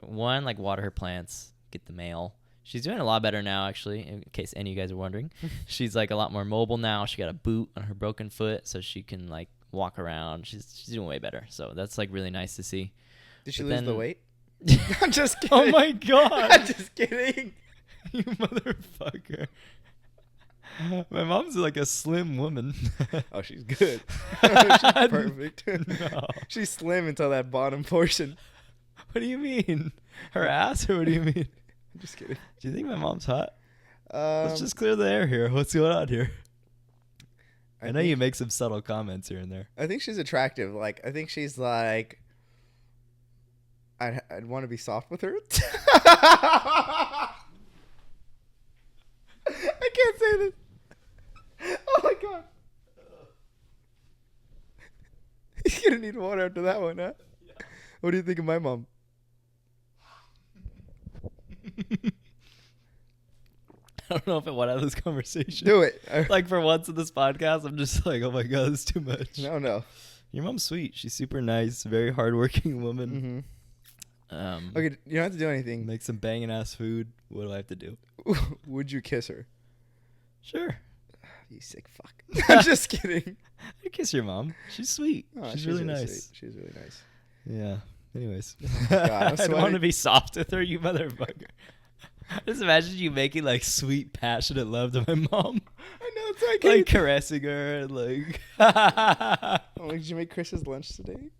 water her plants, get the mail. She's doing a lot better now, actually, in case any of you guys are wondering. She's like a lot more mobile now. She got a boot on her broken foot, so she can like walk around. She's doing way better. So that's like really nice to see. Did she lose the weight? I'm just kidding. Oh my God. I'm just kidding. You motherfucker. My mom's like a slim woman. Oh, she's good. She's perfect. No. She's slim until that bottom portion. What do you mean? Her ass, or what do you mean? I'm just kidding. Do you think my mom's hot? Let's just clear the air here. What's going on here? I know you make some subtle comments here and there. I think she's attractive. Like, I think she's like, I'd want to be soft with her. I can't say this. Oh my God. He's gonna need water after that one, huh? Yeah. What do you think of my mom? I don't know if I want to have this conversation. Do it. Like, for once in this podcast, I'm just like, oh my God, this is too much. No. Your mom's sweet. She's super nice, very hardworking woman. Mm-hmm. Okay, you don't have to do anything. Make some banging ass food. What do I have to do? Would you kiss her? Sure. You sick fuck. I'm just kidding. I'd kiss your mom. She's sweet. Oh, she's really nice. Sweet. She's really nice. Yeah. Anyways. Oh God, I don't want to be soft with her, you motherfucker. Just imagine you making like sweet, passionate love to my mom. I know, it's like caressing her and like. Oh, did you make Chris's lunch today?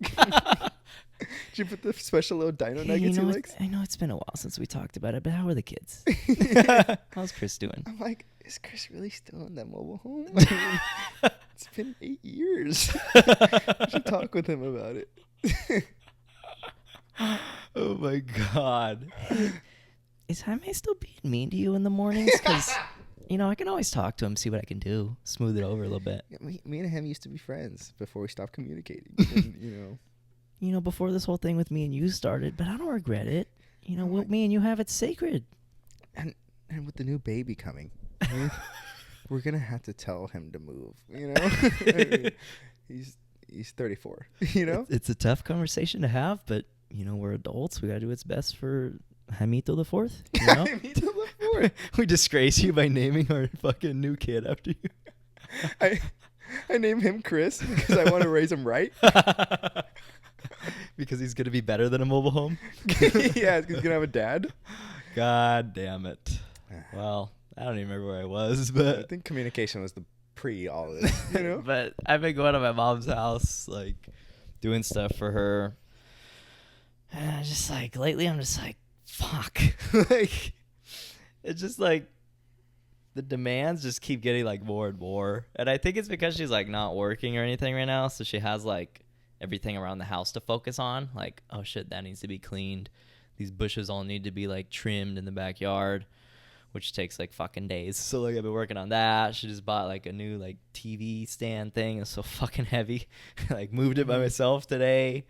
Did you put the special little dino nuggets he likes? I know it's been a while since we talked about it, but how are the kids? How's Chris doing? I'm like, is Chris really still in that mobile home? I mean, it's been 8 years. I should talk with him about it. Oh my God. Is Jaime still being mean to you in the mornings? Because, you know, I can always talk to him, see what I can do, smooth it over a little bit. Yeah, me and him used to be friends before we stopped communicating. And, you know, before this whole thing with me and you started, but I don't regret it. You know, what me and you have, it's sacred. And with the new baby coming, we're going to have to tell him to move, you know? I mean, he's 34, you know? It's a tough conversation to have, but we're adults. We got to do what's best for Jaimito the Fourth. You know? Jaimito the Fourth. We disgrace you by naming our fucking new kid after you. I named him Chris because I want to raise him right. Because he's going to be better than a mobile home? Yeah, he's going to have a dad. God damn it. Well, I don't even remember where I was, but I think communication was the pre all of this, you know? But I've been going to my mom's house, like, doing stuff for her. And I just, like, lately I'm just like, fuck. Like, it's just, like, the demands just keep getting, like, more and more. And I think it's because she's, like, not working or anything right now. So she has, like, everything around the house to focus on. Like, oh, shit, that needs to be cleaned. These bushes all need to be, like, trimmed in the backyard, which takes, like, fucking days. So, like, I've been working on that. She just bought, like, a new, like, TV stand thing. It's so fucking heavy. Like, moved it by myself today.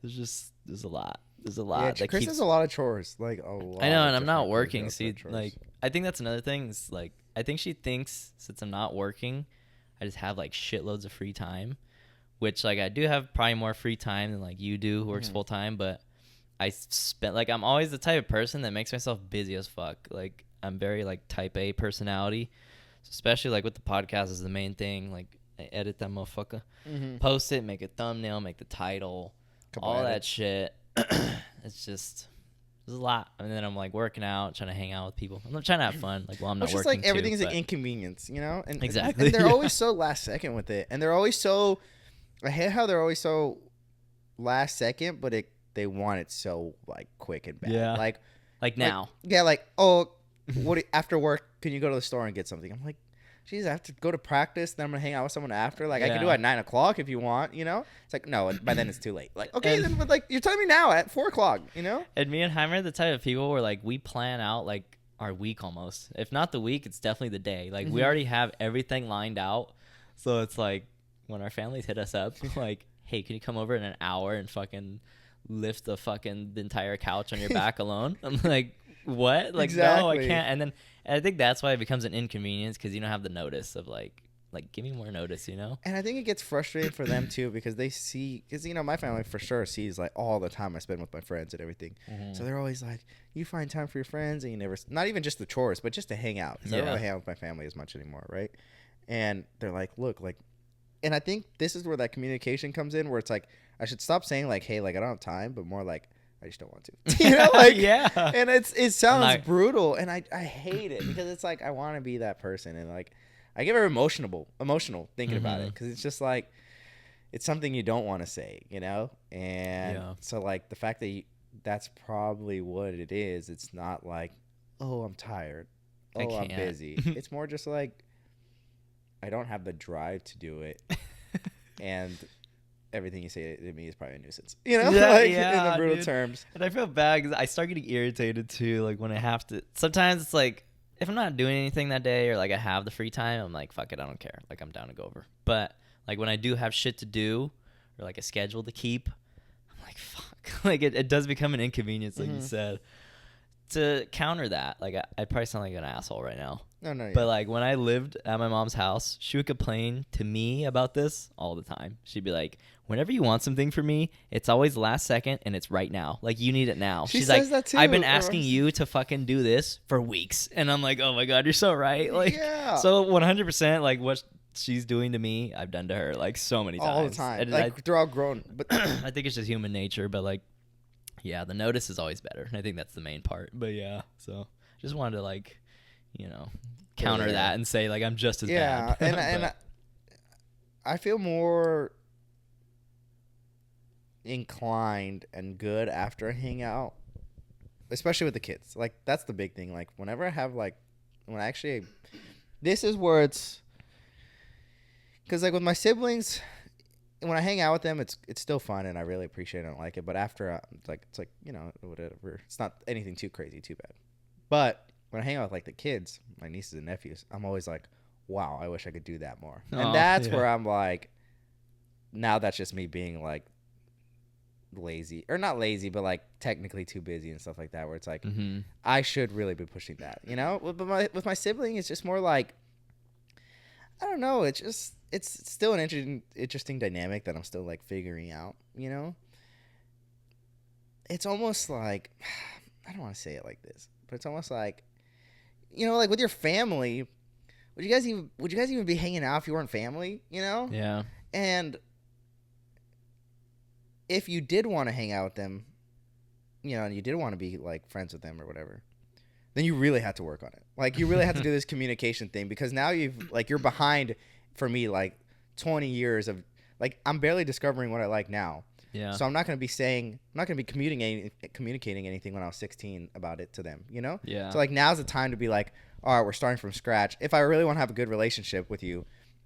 There's a lot. There's a lot. Yeah, Chris has a lot of chores. Like, a lot. I know, and I'm not working. See, like, I think that's another thing. Is, like, I think she thinks since I'm not working, I just have, like, shitloads of free time. Which, like, I do have probably more free time than, like, you do who works full time. But I spent, like, I'm always the type of person that makes myself busy as fuck. Like, I'm very, like, type A personality. So especially, like, with the podcast is the main thing. Like, I edit that motherfucker. Post it, make a thumbnail, make the title. All that shit. It's just, there's a lot. And then I'm, like, working out, trying to hang out with people. I'm trying to have fun. Like, well, I'm not it's just working, like everything's an inconvenience, you know? And, exactly. And they're always so last second with it. And they're always so, I hate how they're always so last second, but they want it so, like, quick and bad. Yeah. Like now. Yeah, like, oh, after work, can you go to the store and get something? I'm like, geez, I have to go to practice, then I'm going to hang out with someone after. Like, I can do it at 9 o'clock if you want, you know? It's like, no, by then it's too late. Like, okay, then, but, like, you're telling me now at 4 o'clock, you know? And me and Jaime are the type of people where, like, we plan out, like, our week almost. If not the week, it's definitely the day. Like, we already have everything lined out. So it's like, when our families hit us up, like, hey, can you come over in an hour and fucking lift the entire couch on your back alone? I'm like, what? Like, exactly. No, I can't. And I think that's why it becomes an inconvenience, because you don't have the notice of, like, give me more notice, you know? And I think it gets frustrating for them, too, because they see, because, you know, my family for sure sees, like, all the time I spend with my friends and everything. So they're always like, you find time for your friends, and you never, not even just the chores, but just to hang out. Because I don't really hang out with my family as much anymore, right? And they're like, look, like, and I think this is where that communication comes in, where it's like, I should stop saying, like, hey, like, I don't have time, but more like, I just don't want to. You know, like, yeah. And it sounds brutal, and I hate it, because it's like, I want to be that person, and, like, I get very emotional thinking about it, because it's just like, it's something you don't want to say, you know? And so, like, the fact that that's probably what it is. It's not like, oh, I'm tired. Oh, I'm busy. It's more just like, I don't have the drive to do it. And everything you say to me is probably a nuisance, you know? Yeah, like, yeah, in the brutal dude. terms. And I feel bad because I start getting irritated too, like, when I have to. Sometimes it's like, if I'm not doing anything that day, or, like, I have the free time, I'm like, fuck it, I don't care. Like, I'm down to go over. But, like, when I do have shit to do, or, like, a schedule to keep, I'm like, fuck. Like, it does become an inconvenience, like you said. To counter that, like, I probably sound like an asshole right now. No, yeah. But, like, when I lived at my mom's house, she would complain to me about this all the time. She'd be like, whenever you want something from me, it's always last second, and it's right now. Like, you need it now. She's like, that too. I've been asking you to fucking do this for weeks. And I'm like, oh, my God, you're so right. Like, so 100%, like, what she's doing to me, I've done to her, like, so many times. All the time. And like, they're all grown. But I think it's just human nature. But, like, yeah, the notice is always better. And I think that's the main part. But, yeah, so just wanted to, like, you know, counter that and say, like, I'm just as bad. Yeah, and I feel more inclined and good after I hang out, especially with the kids. Like, that's the big thing. Like, whenever I have, like, when I actually, this is where it's, because, like, with my siblings, when I hang out with them, it's still fun, and I really appreciate it and like it. But after, it's like, you know, whatever. It's not anything too crazy, too bad. But when I hang out with, like, the kids, my nieces and nephews, I'm always like, wow, I wish I could do that more. And that's where I'm like, now that's just me being, like, lazy. Or not lazy, but, like, technically too busy and stuff like that, where it's like, I should really be pushing that, you know? But with my sibling, it's just more like, I don't know. It's just, it's still an interesting dynamic that I'm still, like, figuring out, you know? it's almost like, I don't want to say it like this, but it's almost like, like with your family, would you guys even be hanging out if you weren't family, Yeah. And if you did want to hang out with them, and you did want to be like friends with them or whatever, then you really had to work on it. Like, you really have to do this communication thing, because now you're behind, for me, like 20 years of, like, I'm barely discovering what I like now. Yeah. So I'm not going to be communicating anything when I was 16 about it to them, Yeah. So like, now's the time to be like, all right, we're starting from scratch. If I really want to have a good relationship with you,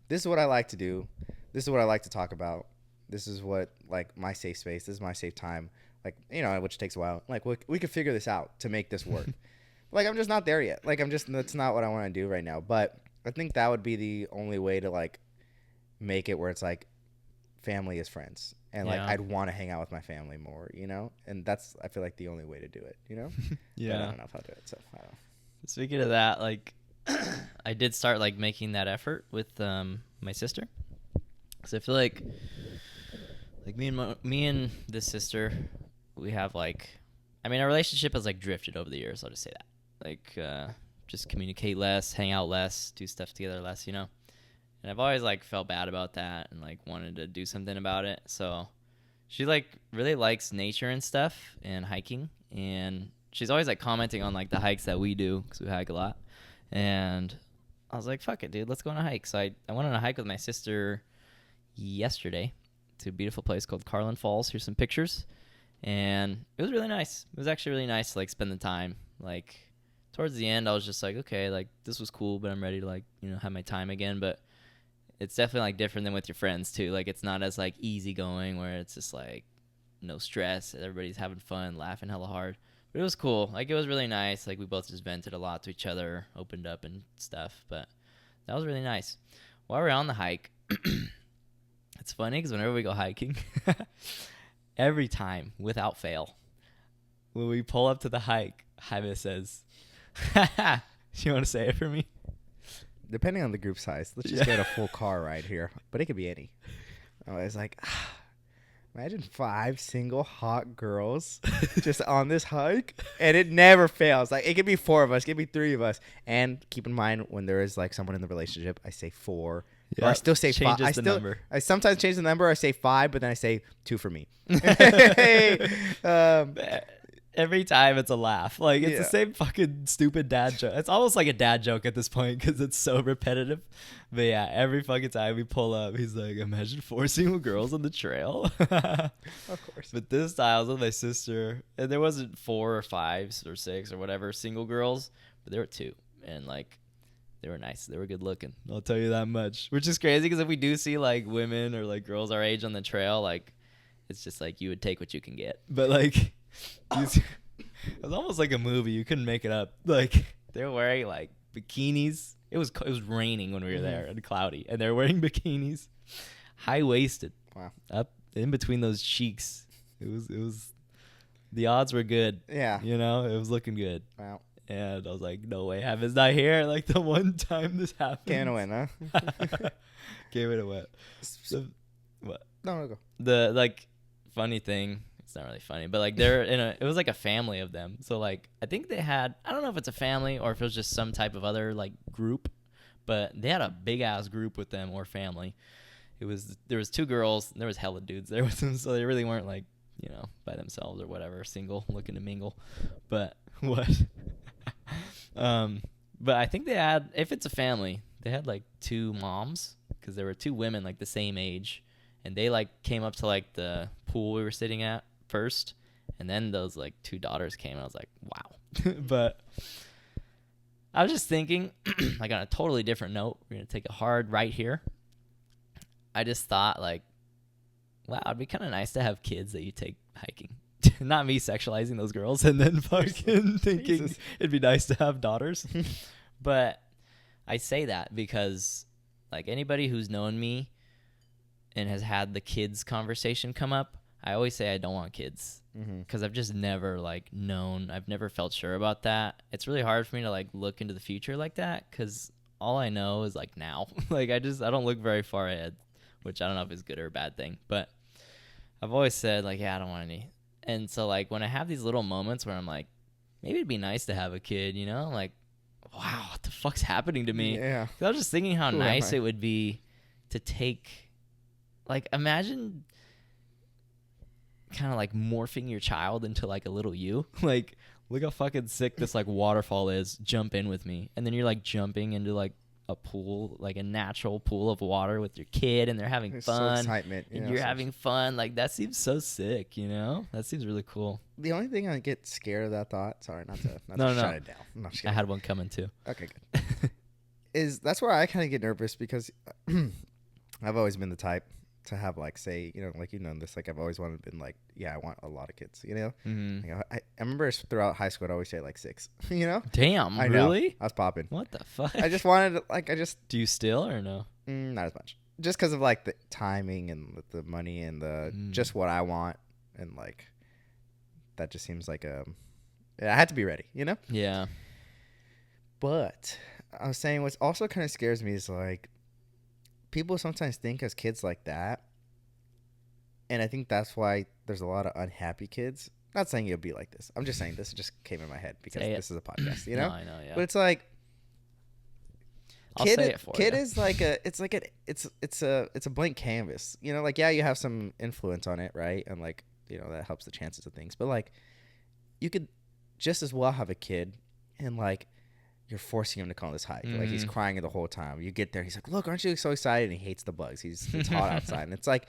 this is what I like to do. This is what I like to talk about. This is what, like, my safe space. This is my safe time. Like, which takes a while. Like, we could figure this out to make this work. Like, I'm just not there yet. Like, that's not what I want to do right now. But I think that would be the only way to, like, make it where it's like family is friends. And, like, I'd want to hang out with my family more, And that's, I feel like, the only way to do it, Yeah. But I don't know how to do it, so I don't know. Speaking of that, like, I did start, like, making that effort with my sister. Because I feel like me and this sister, we have, like, our relationship has, like, drifted over the years. I'll just say that. Like, just communicate less, hang out less, do stuff together less, And I've always, like, felt bad about that and, like, wanted to do something about it. So she, like, really likes nature and stuff and hiking. And she's always, like, commenting on, like, the hikes that we do, because we hike a lot. And I was like, fuck it, dude, let's go on a hike. So I went on a hike with my sister yesterday to a beautiful place called Carlin Falls. Here's some pictures. And it was really nice. It was actually really nice to, like, spend the time. Like, towards the end, I was just like, okay, like, this was cool, but I'm ready to, like, have my time again. But it's definitely, like, different than with your friends, too. Like, it's not as, like, easygoing, where it's just, like, no stress. Everybody's having fun, laughing hella hard. But it was cool. Like, it was really nice. Like, we both just vented a lot to each other, opened up and stuff. But that was really nice. While we were on the hike, it's funny because whenever we go hiking, every time, without fail, when we pull up to the hike, Jaime says, you want to say it for me? Depending on the group size, let's just get a full car ride here. But it could be any. I was like, imagine 5 single hot girls just on this hike, and it never fails. Like, it could be 4 of us, it could be 3 of us. And keep in mind, when there is, like, someone in the relationship, I say 4. Yep. Or I still say 5. I sometimes change the number. I say 5, but then I say 2 for me. Every time it's a laugh. Like, it's the same fucking stupid dad joke. It's almost like a dad joke at this point because it's so repetitive. But yeah, every fucking time we pull up, he's like, imagine 4 single girls on the trail. Of course. But this time I was with my sister, and there wasn't 4 or 5 or 6 or whatever single girls, but there were 2. And, like, they were nice. They were good looking. I'll tell you that much. Which is crazy because if we do see, like, women or, like, girls our age on the trail, like, it's just like you would take what you can get. But, like, it was almost like a movie. You couldn't make it up. Like, they were wearing, like, bikinis. It was raining when we were there and cloudy, and they were wearing bikinis, high waisted. Wow. Up in between those cheeks. It was. The odds were good. Yeah. It was looking good. Wow. And I was like, no way, Heaven's not here. Like, the one time this happened. Gave it a win, huh? Gave it a win. So, what? No, go. The, like, funny thing, it's not really funny, but, like, it was like a family of them. So, like, I think they had, I don't know if it's a family or if it was just some type of other, like, group, but they had a big ass group with them, or family. There was 2 girls, and there was hella dudes there with them, so they really weren't, like, by themselves or whatever, single, looking to mingle. But what? But I think they had, if it's a family, they had, like, 2 moms, because there were 2 women, like, the same age, and they, like, came up to, like, the pool we were sitting at first, and then those, like, 2 daughters came, and I was like, wow. But I was just thinking, like, on a totally different note, we're gonna take a hard right here. I just thought, like, wow, it'd be kind of nice to have kids that you take hiking. Not me sexualizing those girls and then fucking thinking it'd be nice to have daughters. But I say that because, like, anybody who's known me and has had the kids conversation come up, I always say I don't want kids because I've just never, like, known. I've never felt sure about that. It's really hard for me to, like, look into the future like that because all I know is, like, now. Like, I don't look very far ahead, which I don't know if it's a good or a bad thing. But I've always said, like, yeah, I don't want And so like when I have these little moments where I'm like, maybe it'd be nice to have a kid, you know, like, wow, what the fuck's happening to me? Yeah. 'Cause I was just thinking how Who am nice I? it would be to take, like, imagine kind of like morphing your child into like a little you. Like, look how fucking sick this like waterfall is. Jump in with me. And then you're like jumping into like a pool, like a natural pool of water with your kid, and they're having There's fun. so excitement. And you're having fun. Like, that seems so sick, you know? That seems really cool. The only thing I get scared of that thought, sorry, not to No. shut it down. I'm not just I kidding. had one coming too. Okay, good. That's where I kind of get nervous because I've always been the type to have like, say, you know, like, you know, this, like, I've always wanted to been like, yeah, I want a lot of kids, you know? Mm-hmm. You know, I remember throughout high school I'd always say like 6, you know? Damn, I know. really? I was popping. What the fuck? I just wanted to, Do you still or no? not as much, just because of like the timing and the money and the just what I want, and like that just seems like I had to be ready, you know? Yeah. But I was saying what's also kind of scares me is like people sometimes think as kids like that, and I think that's why there's a lot of unhappy kids. Not saying you'll be like this. I'm just saying this just came in my head because this is a podcast, you know? No, I know, yeah. But it's like I'll say it for kid you. is like it's a blank canvas, you know? Like, yeah, you have some influence on it, right? And like, you know, that helps the chances of things. But like, you could just as well have a kid and like you're forcing him to come on this hike. Like, he's crying the whole time. You get there, he's like, "Look, aren't you so excited?" And he hates the bugs. It's hot outside, and it's like,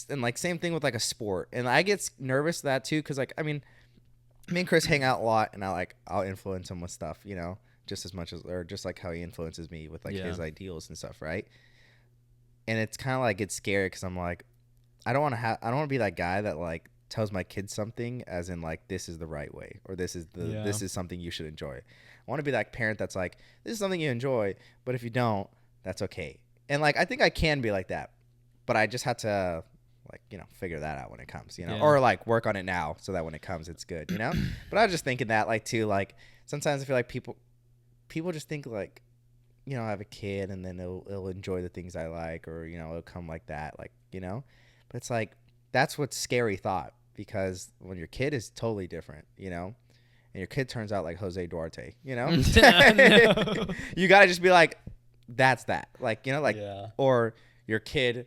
and like same thing with like a sport. And I get nervous that too, because like, I mean, me and Chris hang out a lot, and I'll influence him with stuff, you know, just as much as, or just like how he influences me with like his ideals and stuff, right? And it's kind of like it's scary because I'm like, I don't want to be that guy that like tells my kids something as in like, this is the right way, or this is something you should enjoy. I want to be that parent that's like, this is something you enjoy, but if you don't, that's okay. And like, I think I can be like that, but I just had to like, you know, figure that out when it comes, you know, or like work on it now so that when it comes, it's good, you know? But I was just thinking that like too, like sometimes I feel like people just think like, you know, I have a kid and then it'll enjoy the things I like, or, you know, it'll come like that, like, you know, but it's like, that's what's scary thought, because when your kid is totally different, you know, and your kid turns out like Jose Duarte, you know, you got to just be like, that's that, like, you know, like, or your kid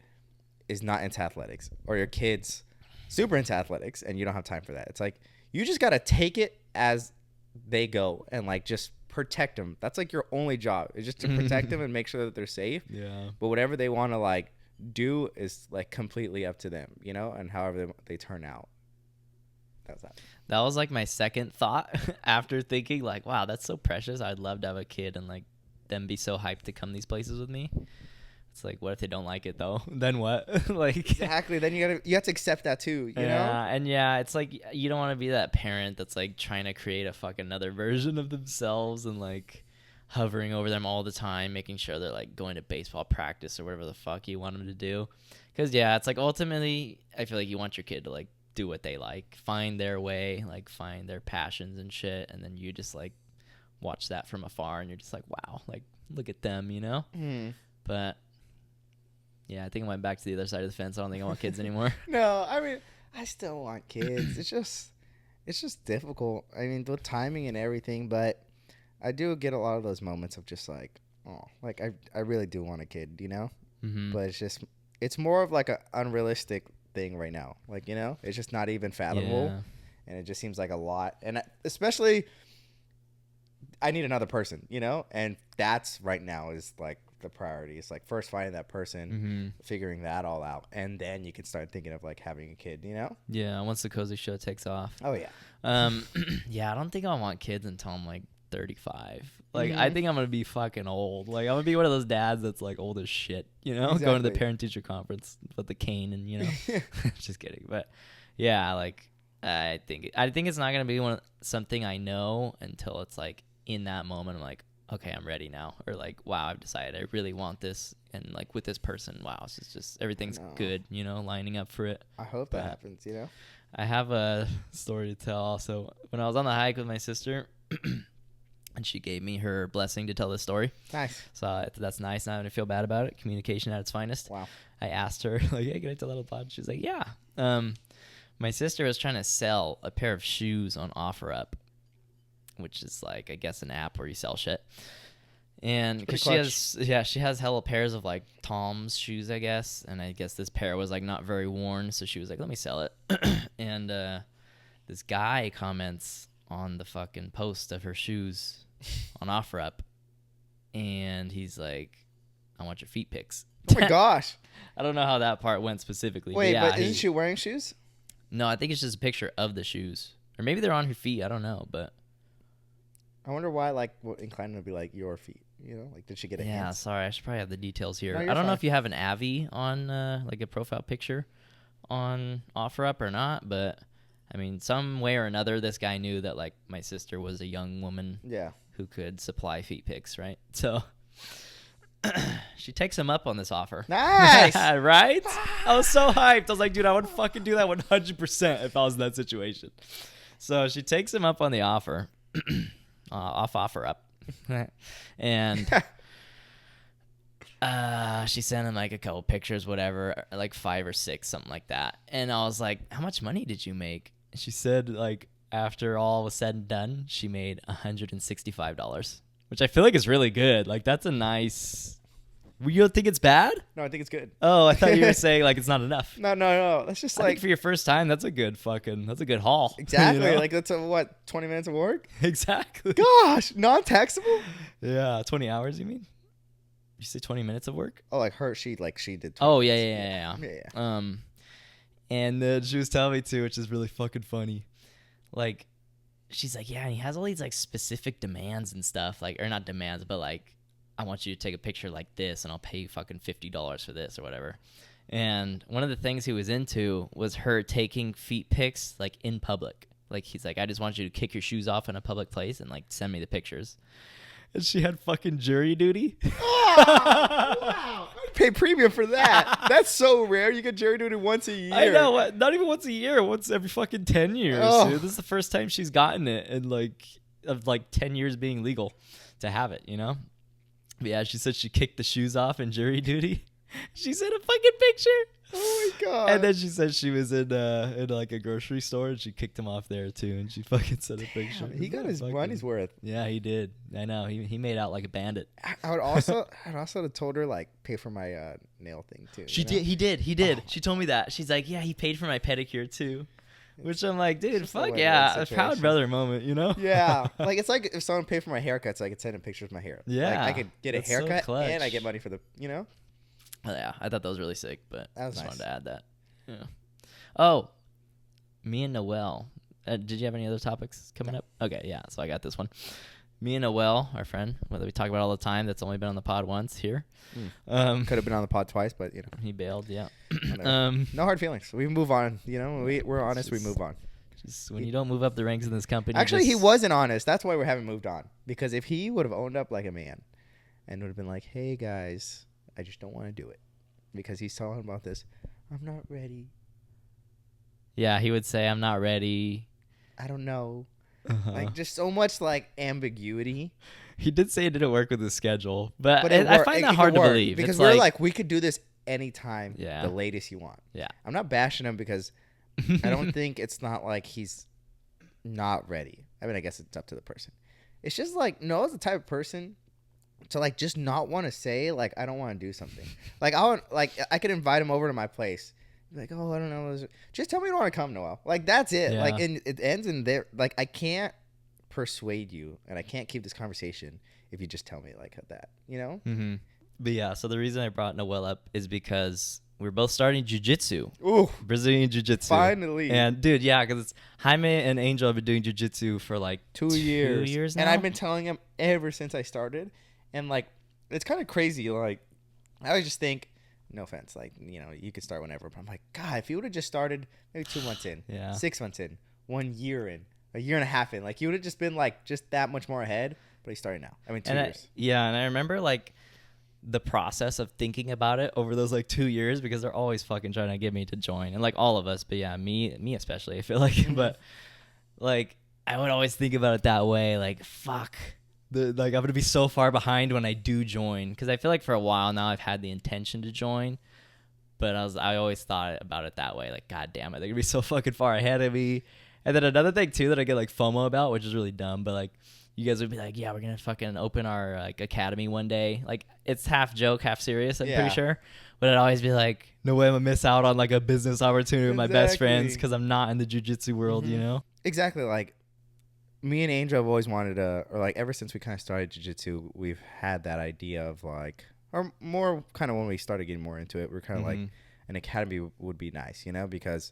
is not into athletics, or your kid's super into athletics and you don't have time for that. It's like, you just got to take it as they go and like just protect them. That's like your only job, is just to protect them and make sure that they're safe. Yeah. But whatever they want to like do is like completely up to them, you know, and however they turn out. That's that. That was like my second thought after thinking like, wow, that's so precious. I'd love to have a kid and like them be so hyped to come these places with me. It's like, what if they don't like it though? Then what? Like, exactly. Then you have to accept that too, you know? And it's like, you don't want to be that parent that's like trying to create a fucking another version of themselves and like hovering over them all the time, making sure they're like going to baseball practice or whatever the fuck you want them to do. Because it's like ultimately, I feel like you want your kid to like do what they like, find their way, like find their passions and shit, and then you just like watch that from afar and you're just like, wow, like look at them, you know? But yeah, I think I went back to the other side of the fence. I don't think I want kids anymore. No, I mean, I still want kids. It's just difficult. I mean, with timing and everything, but I do get a lot of those moments of just like, oh, like I really do want a kid, you know? But it's more of like a unrealistic thing right now. Like, you know, it's just not even fathomable, and it just seems like a lot. And especially, I need another person, you know? And that's right now is like the priority. It's like first finding that person, figuring that all out, and then you can start thinking of like having a kid, you know? Yeah, once the Cozy show takes off. Oh yeah. I don't think I want kids until I'm like 35. Like, I think I'm gonna be fucking old. Like, I'm gonna be one of those dads that's like old as shit, you know? Exactly. Going to the parent teacher conference with the cane and, you know. Just kidding. But yeah, like I think it's not gonna be something I know until it's like in that moment I'm like, okay, I'm ready now, or like, wow, I've decided I really want this, and like with this person, wow, it's just everything's good, you know, lining up for it. I hope that happens, you know. I have a story to tell also. When I was on the hike with my sister and she gave me her blessing to tell this story. Nice. So that's nice. Not having to feel bad about it. Communication at its finest. Wow. I asked her like, hey, can I tell that on the pod? She's like, yeah. My sister was trying to sell a pair of shoes on OfferUp, which is like, I guess, an app where you sell shit. And because she has hella pairs of like Tom's shoes, I guess. And I guess this pair was like not very worn. So she was like, let me sell it. And this guy comments on the fucking post of her shoes on OfferUp. And he's like, I want your feet pics. Oh my gosh. I don't know how that part went specifically. Wait, but isn't she wearing shoes? No, I think it's just a picture of the shoes. Or maybe they're on her feet. I don't know, but I wonder why, like, what inclined to be like your feet. You know, like, did she get a yeah, hint? sorry. I should probably have the details here. No, I you're don't know fine. if you have an Avi on, like, a profile picture on OfferUp or not, but, I mean, some way or another, this guy knew that, like, my sister was a young woman who could supply feet pics, right? So she takes him up on this offer. Nice! Right? I was so hyped. I was like, dude, I would fucking do that 100% if I was in that situation. So she takes him up on the offer, off OfferUp. And she sent him like a couple pictures, whatever, like 5 or 6, something like that. And I was like, how much money did you make? And she said, like, after all was said and done, she made $165, which I feel like is really good. Like, that's a nice. You don't think it's bad? No, I think it's good. Oh, I thought you were saying like it's not enough. No. That's just I like think for your first time, that's a good haul. exactly. You know? Like that's 20 minutes of work? Exactly. Gosh, non-taxable? Yeah, 20 hours. You mean? You say 20 minutes of work? Oh, like she did. 20 Oh yeah. yeah. And then she was telling me too, which is really fucking funny. Like, she's like, yeah, and he has all these like specific demands and stuff, like, or not demands, but like, I want you to take a picture like this, and I'll pay you fucking $50 for this or whatever. And one of the things he was into was her taking feet pics like in public. Like, he's like, I just want you to kick your shoes off in a public place and like send me the pictures. And she had fucking jury duty. Oh, wow. I'd pay premium for that. That's so rare. You get jury duty once a year. I know. What? Not even once a year. Once every fucking 10 years. Oh. Dude. This is the first time she's gotten it in like, of like 10 years being legal to have it, you know? But yeah, she said she kicked the shoes off in jury duty. She sent a fucking picture. Oh my god! And then she said she was in like a grocery store and she kicked him off there too, and she fucking sent a picture. He got his money's worth. Yeah, he did. I know. He made out like a bandit. I'd also have told her like pay for my nail thing too. She did. He did. Oh. She told me that. She's like, yeah, he paid for my pedicure too. Which I'm like, dude, fuck yeah, a proud brother moment, you know? Yeah, like it's like if someone paid for my haircut, so I could send him pictures of my hair. Yeah, like, I could get a haircut so and I get money for the, you know. Oh, yeah, I thought that was really sick, but I just nice. wanted to add that. Yeah. Oh, me and Noel. Did you have any other topics coming up? Okay, yeah. So I got this one. Me and Noel, our friend, that we talk about all the time, that's only been on the pod once here. Could have been on the pod twice, but you know he bailed. Yeah. No hard feelings. We move on. You know, we're honest. We move on. Just when you don't move up the ranks in this company. Actually, he wasn't honest. That's why we haven't moved on. Because if he would have owned up like a man, and would have been like, "Hey guys, I just don't want to do it," because he's talking about this. I'm not ready. Yeah, he would say, "I'm not ready. I don't know." Like just so much like ambiguity. He did say it didn't work with his schedule, but I find that hard to believe because it's we're like we could do this anytime, yeah. the latest you want. Yeah, I'm not bashing him because I don't think it's not like he's not ready. I mean, I guess it's up to the person. It's just like Noah's the type of person to like just not want to say like I don't want to do something. Like I could invite him over to my place. Be like, oh, I don't know. Just tell me you don't want to come, Noel. Like that's it. Yeah. Like and it ends in there. Like I can't persuade you, and I can't keep this conversation if you just tell me like that. You know. Mm-hmm. But yeah, so the reason I brought Noel up is because we're both starting jiu-jitsu. Ooh, Brazilian jiu-jitsu. Finally. And dude, yeah, because it's Jaime and Angel have been doing jiu-jitsu for like 2 years. 2 years now. And I've been telling him ever since I started. And like, it's kind of crazy. Like, I always just think, no offense, like, you know, you could start whenever. But I'm like, God, if you would have just started maybe 2 months in, 6 months in, 1 year in, a year and a half in, like, you would have just been like just that much more ahead. But he's starting now. I mean, 2 years. Yeah, and I remember like the process of thinking about it over those like 2 years because they're always fucking trying to get me to join, and like all of us, but yeah, me especially, I feel like. But like I would always think about it that way, like fuck. Like I'm gonna be so far behind when I do join, because I feel like for a while now I've had the intention to join, But I always thought about it that way. Like, God damn it, they're gonna be so fucking far ahead of me. And then another thing too that I get like FOMO about, which is really dumb, but like you guys would be like, yeah, we're gonna fucking open our like academy one day. Like it's half joke, half serious. I'm pretty sure. But I'd always be like, no way I'm gonna miss out on like a business opportunity with my best friends because I'm not in the jiu-jitsu world, you know? Exactly. Like me and Angel have always wanted to, or like ever since we kind of started jiu-jitsu, we've had that idea of like, or more kind of when we started getting more into it, we're kind of like an academy would be nice, you know, because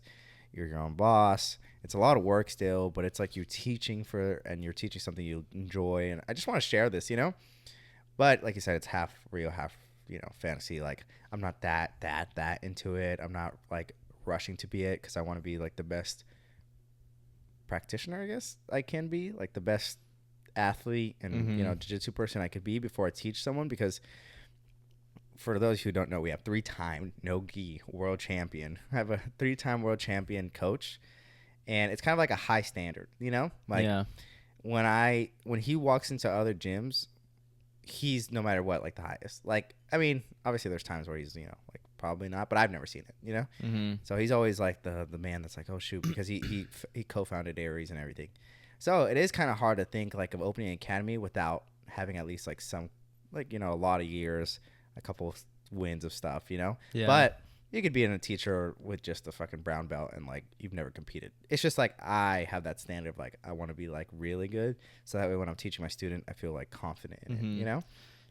you're your own boss. It's a lot of work still, but it's like you're teaching and you're teaching something you enjoy. And I just want to share this, you know, but like you said, it's half real, half, you know, fantasy. Like I'm not that into it. I'm not like rushing to be it because I want to be like the best practitioner, I guess I can be, like the best athlete and you know, jiu-jitsu person I could be before I teach someone. Because for those who don't know, we have 3-time no-gi world champion. I have a 3-time world champion coach, and it's kind of like a high standard, you know, like when he walks into other gyms, he's no matter what like the highest. Like I mean, obviously there's times where he's, you know, like probably not, but I've never seen it, you know. So he's always like the man that's like, oh shoot, because he co-founded Aries and everything. So it is kind of hard to think like of opening an academy without having at least like some, like, you know, a lot of years, a couple of wins of stuff, you know. But you could be a teacher with just a fucking brown belt and like you've never competed. It's just like I have that standard of like I want to be like really good, so that way when I'm teaching my student I feel like confident in it, you know.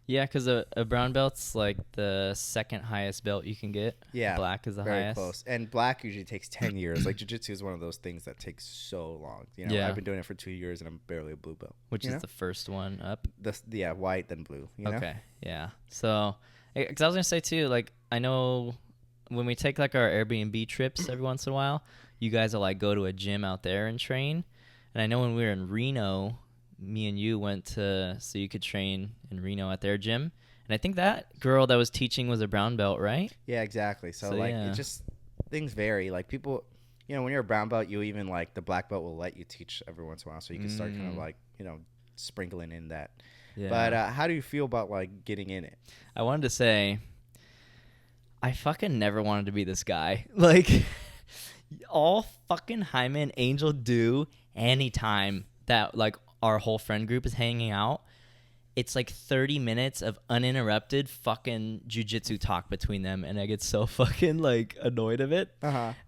Yeah, because a brown belt's like the second highest belt you can get. Yeah, black is the very highest. Close. And black usually takes 10 years. Like jiu-jitsu is one of those things that takes so long. You know, I've been doing it for 2 years and I'm barely a blue belt. Which is the first one up? White then blue. You know? Okay, yeah. So, because I was gonna say too, like I know when we take like our Airbnb trips every once in a while, you guys will like go to a gym out there and train. And I know when we were in Reno, me and you went so you could train in Reno at their gym. And I think that girl that was teaching was a brown belt, right? Yeah, exactly. So like it just, things vary. Like people, you know, when you're a brown belt, you even like the black belt will let you teach every once in a while. So you can start kind of like, you know, sprinkling in that. Yeah. But how do you feel about like getting in it? I wanted to say, I fucking never wanted to be this guy. Like, all fucking Jaime and Angel do anytime that, like, our whole friend group is hanging out, it's like 30 minutes of uninterrupted fucking jiu-jitsu talk between them, and I get so fucking, like, annoyed of it.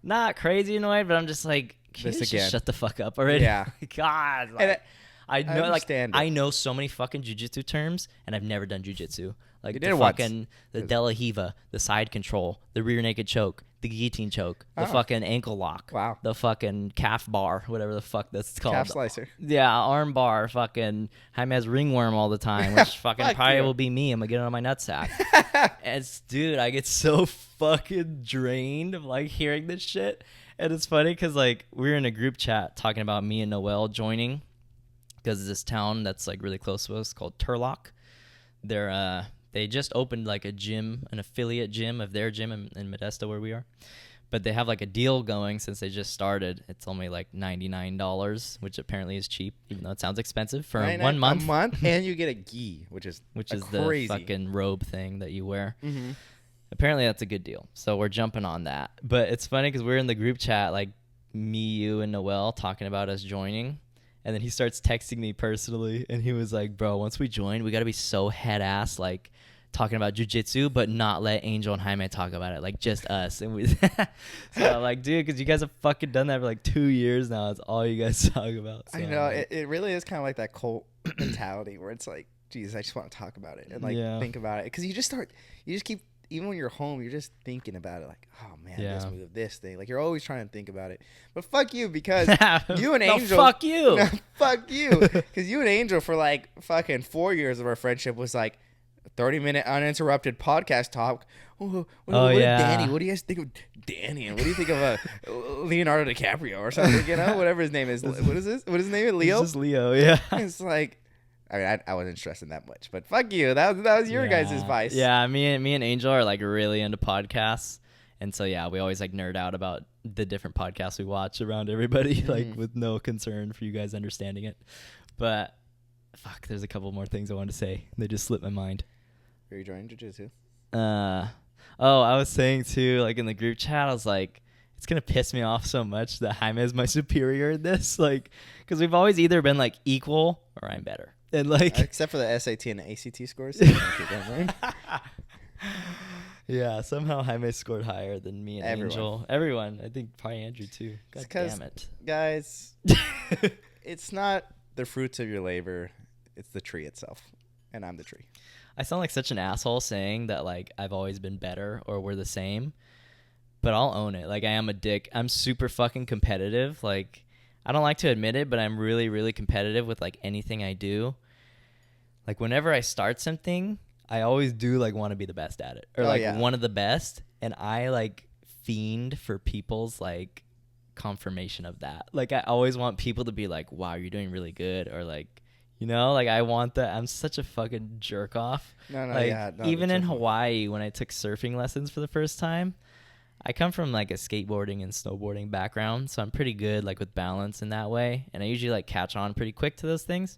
Not crazy annoyed, but I'm just like, can you just shut the fuck up already? Yeah. God. Like, I know, like, understand I know so many fucking jiu-jitsu terms, and I've never done jiu-jitsu. Like you the did fucking the De La Hiva, the side control, the rear naked choke, the guillotine choke, the fucking ankle lock, the fucking calf bar, whatever the fuck that's called. Calf slicer. Yeah, arm bar, fucking Jaime has ringworm all the time, which fucking probably will be me. I'm gonna get it on my nutsack. Dude, I get so fucking drained of like hearing this shit. And it's funny because like we were in a group chat talking about me and Noel joining, because this town that's like really close to us called Turlock. They just opened like a gym, an affiliate gym of their gym in Modesto where we are. But they have like a deal going since they just started. It's only like $99, which apparently is cheap, even though it sounds expensive for 1 month. A month, and you get a gi, which is crazy. The fucking robe thing that you wear. Apparently that's a good deal. So we're jumping on that. But it's funny because we're in the group chat, like me, you, and Noel talking about us joining. And then he starts texting me personally, and he was like, bro, once we join, we got to be so head-ass, like, talking about jiu-jitsu, but not let Angel and Jaime talk about it, like, just us. And so I'm like, dude, because you guys have fucking done that for, like, 2 years now. It's all you guys talk about. So, I know. It really is kind of like that cult mentality where it's like, Jesus, I just want to talk about it and, like, think about it. Because you just keep, even when you're home, you're just thinking about it, like, oh man, this move, this thing. Like you're always trying to think about it. But fuck you, because you and Angel. Fuck you. No, fuck you, because you and Angel for like fucking 4 years of our friendship was like 30-minute uninterrupted podcast talk. What Danny? What do you guys think of Danny? And what do you think of Leonardo DiCaprio or something? You know, whatever his name is. What is this? What is his name? Leo. It's just Leo. Yeah. It's like. I mean, I wasn't stressing that much, but fuck you. That was your guys' advice. Yeah, me and Angel are like really into podcasts, and so yeah, we always like nerd out about the different podcasts we watch around everybody, like with no concern for you guys understanding it. But fuck, there's a couple more things I wanted to say. They just slipped my mind. Are you joining jiu-jitsu? Oh, I was saying too, like in the group chat, I was like, it's gonna piss me off so much that Jaime is my superior in this, like, because we've always either been like equal or I'm better, and like except for the SAT and the ACT scores. So yeah, somehow Jaime scored higher than me and Everyone. Angel. Everyone, I think probably Andrew too. God damn it, guys! It's not the fruits of your labor; it's the tree itself, and I'm the tree. I sound like such an asshole saying that like I've always been better or we're the same. But I'll own it. Like, I am a dick. I'm super fucking competitive. Like, I don't like to admit it, but I'm really, really competitive with, like, anything I do. Like, whenever I start something, I always do, like, want to be the best at it. Or, one of the best. And I, like, fiend for people's, like, confirmation of that. Like, I always want people to be like, wow, you're doing really good. Or, like, you know, like, I want that. I'm such a fucking jerk off. Even in Hawaii, when I took surfing lessons for the first time, I come from like a skateboarding and snowboarding background, so I'm pretty good like with balance in that way, and I usually like catch on pretty quick to those things.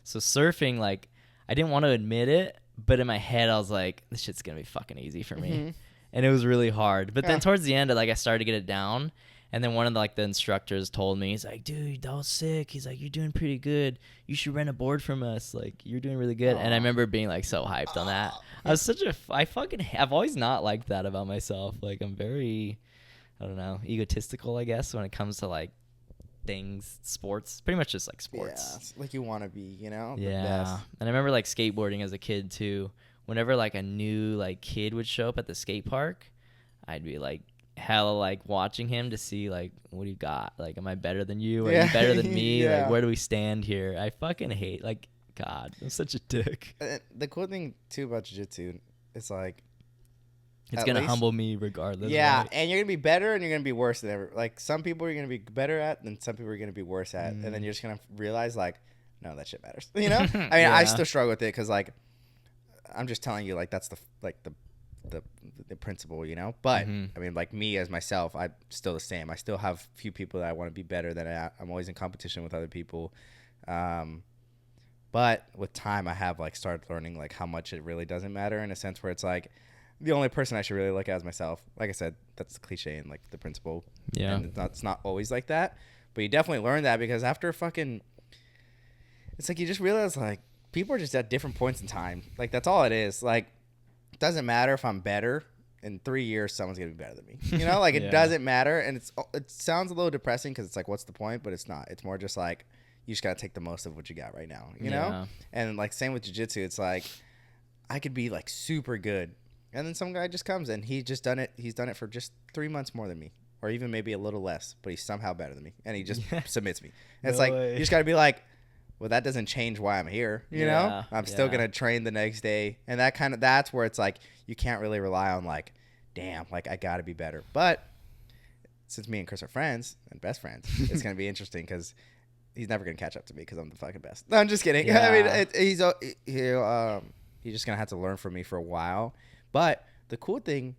So surfing, like, I didn't want to admit it, but in my head I was like, this shit's gonna be fucking easy for me, and it was really hard. But then towards the end, I started to get it down, and then one of the instructors told me, he's like, dude, that was sick. He's like, you're doing pretty good. You should rent a board from us. Like, you're doing really good. And I remember being like so hyped on that. I was I've always not liked that about myself. Like, I'm very, I don't know, egotistical, I guess, when it comes to like things, sports, pretty much just like sports. Yeah, like you want to be, you know? Yeah. The best. And I remember like skateboarding as a kid too. Whenever like a new like kid would show up at the skate park, I'd be like hella like watching him to see like, what do you got? Like, am I better than you? Are you better than me? Like, where do we stand here? I fucking hate, like, God, I'm such a dick. The cool thing too about jiu-jitsu is like, it's gonna humble me regardless. Yeah, right? and you're gonna be better and you're gonna be worse than ever. Like, some people you're gonna be better at, and some people you're gonna be worse at, and then you're just gonna realize like, no, that shit matters. You know? I mean, I still struggle with it because like, I'm just telling you, like, that's the principle, you know. But I mean, like, me as myself, I'm still the same. I still have a few people that I want to be better than I'm always in competition with other people. But with time, I have like started learning like how much it really doesn't matter, in a sense where it's like the only person I should really look at is myself. Like I said, that's the cliche and like the principle. Yeah, and it's not always like that, but you definitely learn that because after fucking, it's like you just realize like people are just at different points in time. Like, that's all it is. Like, it doesn't matter if I'm better. In 3 years, someone's gonna be better than me. You know, like, it doesn't matter. And it sounds a little depressing because it's like, what's the point? But it's not. It's more just like, you just gotta take the most of what you got right now. You know. And like, same with jiu-jitsu. It's like, I could be like super good, and then some guy just comes and he's done it for just 3 months more than me, or even maybe a little less, but he's somehow better than me, and he just submits me. And it's like, you just gotta be like, well, that doesn't change why I'm here. You know, I'm still gonna train the next day, and that's where it's like, you can't really rely on like, damn, like, I gotta be better. But since me and Chris are friends and best friends, it's gonna be interesting because he's never gonna catch up to me because I'm the fucking best. No, I'm just kidding. I mean, he's just gonna have to learn from me for a while. But the cool thing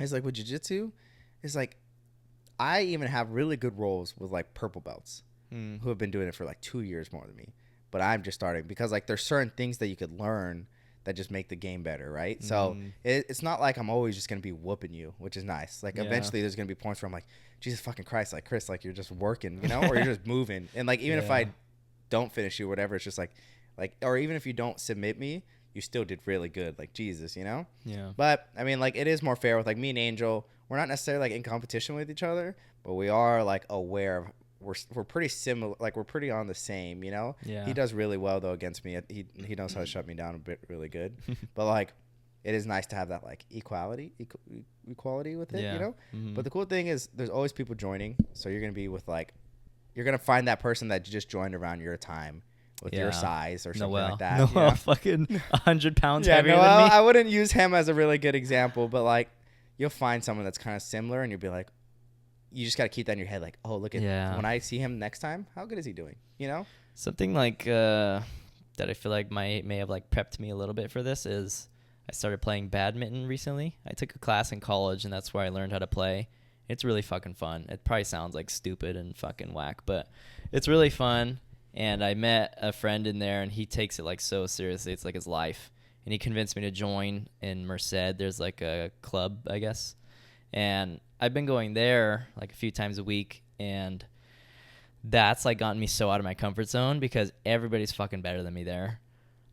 is, like, with jiu-jitsu, is like, I even have really good roles with like purple belts who have been doing it for like 2 years more than me. But I'm just starting because like there's certain things that you could learn that just make the game better, right? So it's not like I'm always just gonna be whooping you, which is nice. Like, eventually there's gonna be points where I'm like, Jesus fucking Christ, like, Chris, like, you're just working, you know, or you're just moving. And like, even if I don't finish you or whatever, it's just like, or even if you don't submit me, you still did really good. Like, Jesus, you know? Yeah. But I mean, like, it is more fair with like me and Angel. We're not necessarily like in competition with each other, but we are like aware of, we're pretty similar, like, we're pretty on the same, you know. He does really well though against me. He knows how to shut me down a bit really good. But like, it is nice to have that like equality with it, you know. But the cool thing is there's always people joining, so you're gonna be with like, you're gonna find that person that just joined around your time with your size or something like that. Noel, fucking 100 pounds heavier than me. I wouldn't use him as a really good example, but like, you'll find someone that's kind of similar, and you'll be like, you just got to keep that in your head, like, oh, look at when I see him next time, how good is he doing? You know? Something like that I feel like may have like prepped me a little bit for this is I started playing badminton recently. I took a class in college, and that's where I learned how to play. It's really fucking fun. It probably sounds like stupid and fucking whack, but it's really fun. And I met a friend in there, and he takes it like so seriously. It's like his life. and he convinced me to join in Merced. There's like a club, I guess, and I've been going there like a few times a week, and that's like gotten me so out of my comfort zone because everybody's fucking better than me there.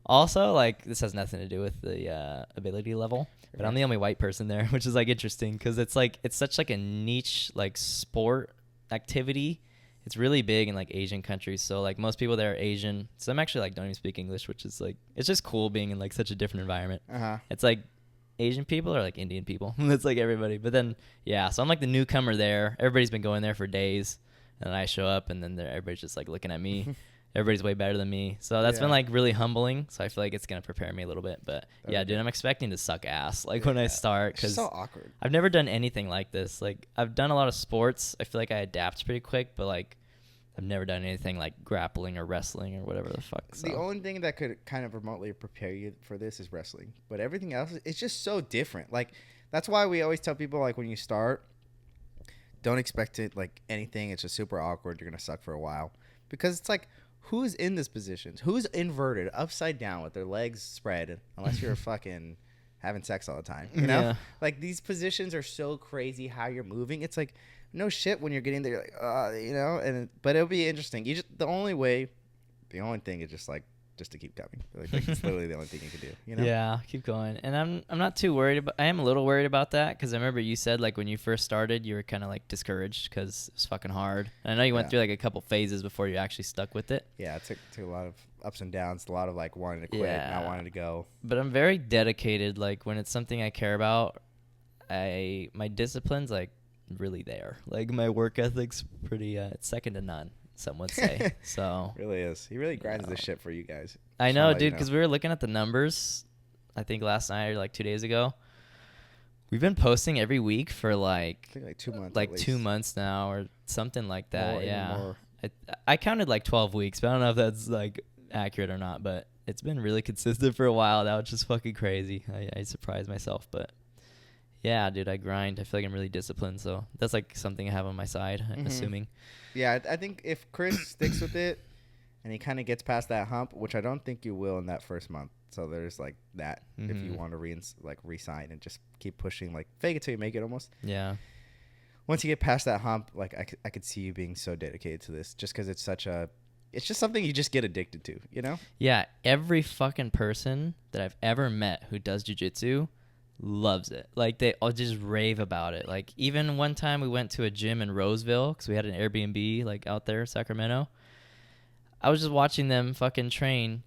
Also, like, this has nothing to do with the ability level, but I'm the only white person there, which is like interesting because it's such like a niche like sport activity. It's really big in like Asian countries, so like most people there are Asian. So I'm actually like don't even speak English, which is like it's just cool being in like such a different environment. It's like Asian people or like Indian people. It's like everybody. But then yeah, so I'm like the newcomer there. Everybody's been going there for days, and then I show up, and then everybody's just like looking at me. Everybody's way better than me. So that's been like really humbling. So I feel like it's going to prepare me a little bit. But yeah, dude, I'm expecting to suck ass like when I start. Cause it's so awkward. I've never done anything like this. Like I've done a lot of sports. I feel like I adapt pretty quick, but like I've never done anything like grappling or wrestling or whatever the fuck. So. The only thing that could kind of remotely prepare you for this is wrestling. But everything else, it's just so different. Like that's why we always tell people like when you start, don't expect it like anything. It's just super awkward. You're going to suck for a while. Because it's like, who's in this position? Who's inverted, upside down with their legs spread? Unless you're fucking having sex all the time, you know? Yeah. Like these positions are so crazy how you're moving. It's like no shit when you're getting there, like, you know. But it'll be interesting. The only thing is just to keep coming. Like it's literally the only thing you can do, you know? Yeah, keep going. And I'm not too worried about. I am a little worried about that because I remember you said like when you first started you were kind of like discouraged because it was fucking hard. And I know you went through like a couple phases before you actually stuck with it. Yeah, it took a lot of ups and downs, a lot of like wanting to quit, not wanting to go. But I'm very dedicated. Like when it's something I care about, my discipline's like really there. Like my work ethic's pretty. It's second to none. Some would say. So really is. He really grinds this shit for you guys. I know, dude, because we were looking at the numbers, I think last night or like 2 days ago. We've been posting every week for like 2 months. Like 2 months now or something like that. More. I counted like 12 weeks, but I don't know if that's like accurate or not. But it's been really consistent for a while. That was just fucking crazy. I surprised myself, but yeah, dude, I grind. I feel like I'm really disciplined, so that's like something I have on my side. I'm assuming. Yeah, I think if Chris sticks with it and he kind of gets past that hump, which I don't think you will in that first month. So there's like that if you want to re-sign and just keep pushing, like fake it till you make it almost. Yeah. Once you get past that hump, like I could see you being so dedicated to this just because it's just something you just get addicted to, you know? Yeah, every fucking person that I've ever met who does jiu-jitsu loves it. Like they all just rave about it. Like even one time we went to a gym in Roseville because we had an Airbnb like out there, Sacramento. I was just watching them fucking train,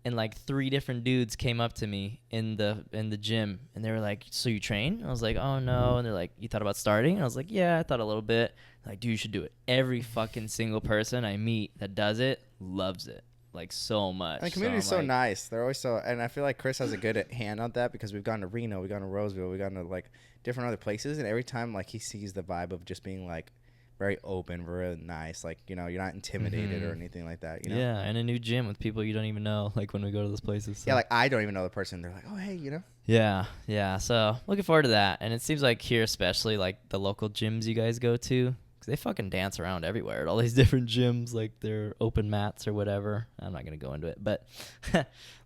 and like 3 different dudes came up to me in the gym, and they were like, "So you train?" And I was like, "Oh no." And they're like, "You thought about starting?" And I was like, "Yeah, I thought a little bit." Like, dude, you should do it. Every fucking single person I meet that does it loves it. Like so much. And the community's so nice. They're always so, and I feel like Chris has a good hand on that because we've gone to Reno, we've gone to Roseville, we've gone to like different other places, and every time like he sees the vibe of just being like very open, very nice, like, you know, you're not intimidated or anything like that, you know? Yeah, and a new gym with people you don't even know, like when we go to those places. So. Yeah, like I don't even know the person. They're like, oh hey, you know? Yeah. So looking forward to that, and it seems like here, especially like the local gyms you guys go to. They fucking dance around everywhere at all these different gyms, like their open mats or whatever. I'm not going to go into it, but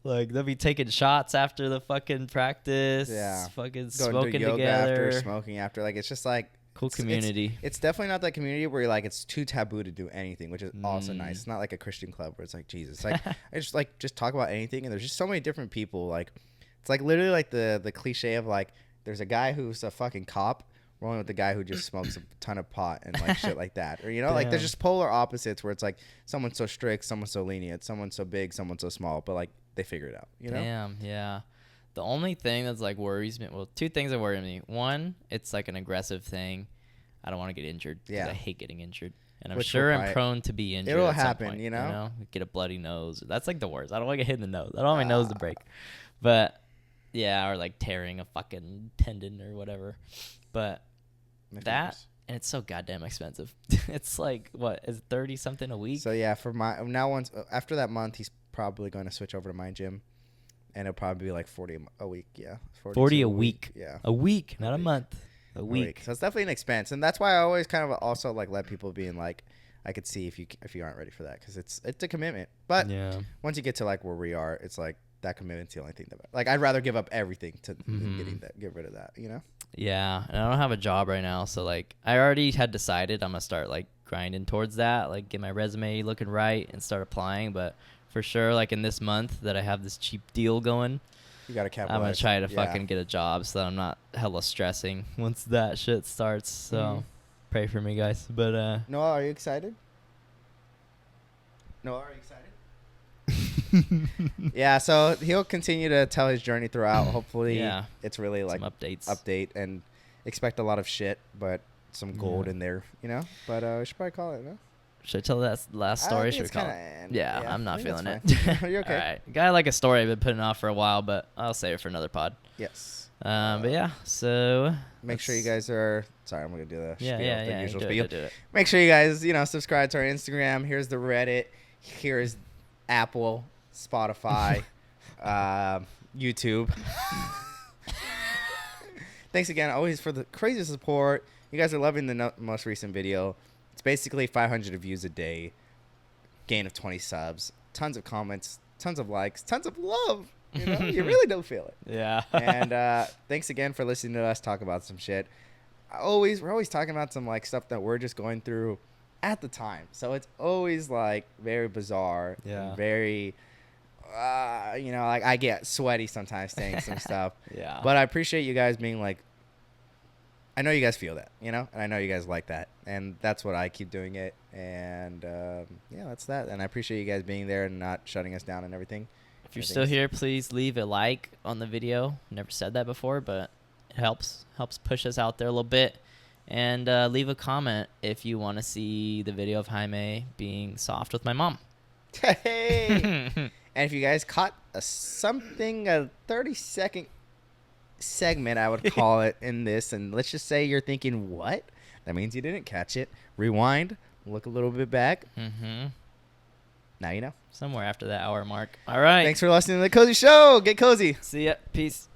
like they'll be taking shots after the fucking practice. Yeah. Fucking going smoking yoga together. After, smoking after. Like it's just like. Cool community. It's definitely not that community where you're like, it's too taboo to do anything, which is also nice. It's not like a Christian club where it's like, Jesus. Like I just talk about anything, and there's just so many different people. Like it's like literally like the cliche of like, there's a guy who's a fucking cop rolling with the guy who just smokes a ton of pot and like shit like that, or you know, like there's just polar opposites where it's like someone's so strict, someone's so lenient, someone's so big, someone's so small, but like they figure it out, you know? Damn, yeah. The only thing that's like worries me, well, 2 things that worry me. One, it's like an aggressive thing. I don't want to get injured because I hate getting injured, and I'm sure I'm prone to be injured. It'll at happen, some point, you know? Get a bloody nose. That's like the worst. I don't want to get hit in the nose. I don't want my nose to break, but yeah, or like tearing a fucking tendon or whatever, but. And it's so goddamn expensive. It's like what is 30 something a week? So yeah, for my now once after that month, he's probably going to switch over to my gym, and it'll probably be like 40 a week. Yeah, 40 a week. Yeah, a week, not a month. A week. So it's definitely an expense, and that's why I always kind of also like let people be in like, I could see if you aren't ready for that because it's a commitment. But once you get to like where we are, it's like that commitment's the only thing that, like, I'd rather give up everything to get rid of that, you know? Yeah, and I don't have a job right now, so like I already had decided I'm gonna start like grinding towards that, like get my resume looking right and start applying. But for sure, like in this month that I have this cheap deal going, You gotta capitalize. I'm gonna try to fucking get a job so that I'm not hella stressing once that shit starts. So pray for me, guys. But Noah, are you excited? Noah, are you excited? Yeah, so he'll continue to tell his journey throughout. Hopefully, it's really like some update and expect a lot of shit, but some gold in there, you know. But we should probably call it. No? Should I tell that last story? Should we call it? Yeah, I'm not feeling it. Are you okay? All right, got like a story I've been putting off for a while, but I'll save it for another pod. Yes. But yeah, so make sure you guys are. Sorry, I'm gonna do the usual spiel. Do it. Make sure you guys, subscribe to our Instagram. Here's the Reddit. Here's Apple, Spotify, YouTube. Thanks again, always, for the crazy support. You guys are loving the most recent video. It's basically 500 views a day, gain of 20 subs, tons of comments, tons of likes, tons of love. You really don't feel it. Yeah. And thanks again for listening to us talk about some shit. We're always talking about some like stuff that we're just going through at the time. So it's always like very bizarre. Yeah. And very, like I get sweaty sometimes saying some stuff. Yeah. But I appreciate you guys being like, I know you guys feel that, and I know you guys like that. And that's what I keep doing it. And that's that. And I appreciate you guys being there and not shutting us down and everything. If you're still here, please leave a like on the video. Never said that before, but it helps push us out there a little bit. And leave a comment if you want to see the video of Jaime being soft with my mom. Hey! And if you guys caught a 30-second segment, I would call it, in this, and let's just say you're thinking, what? That means you didn't catch it. Rewind, look a little bit back. Mm-hmm. Now you know. Somewhere after that hour mark. All right. Thanks for listening to The Cozy Show. Get cozy. See ya. Peace.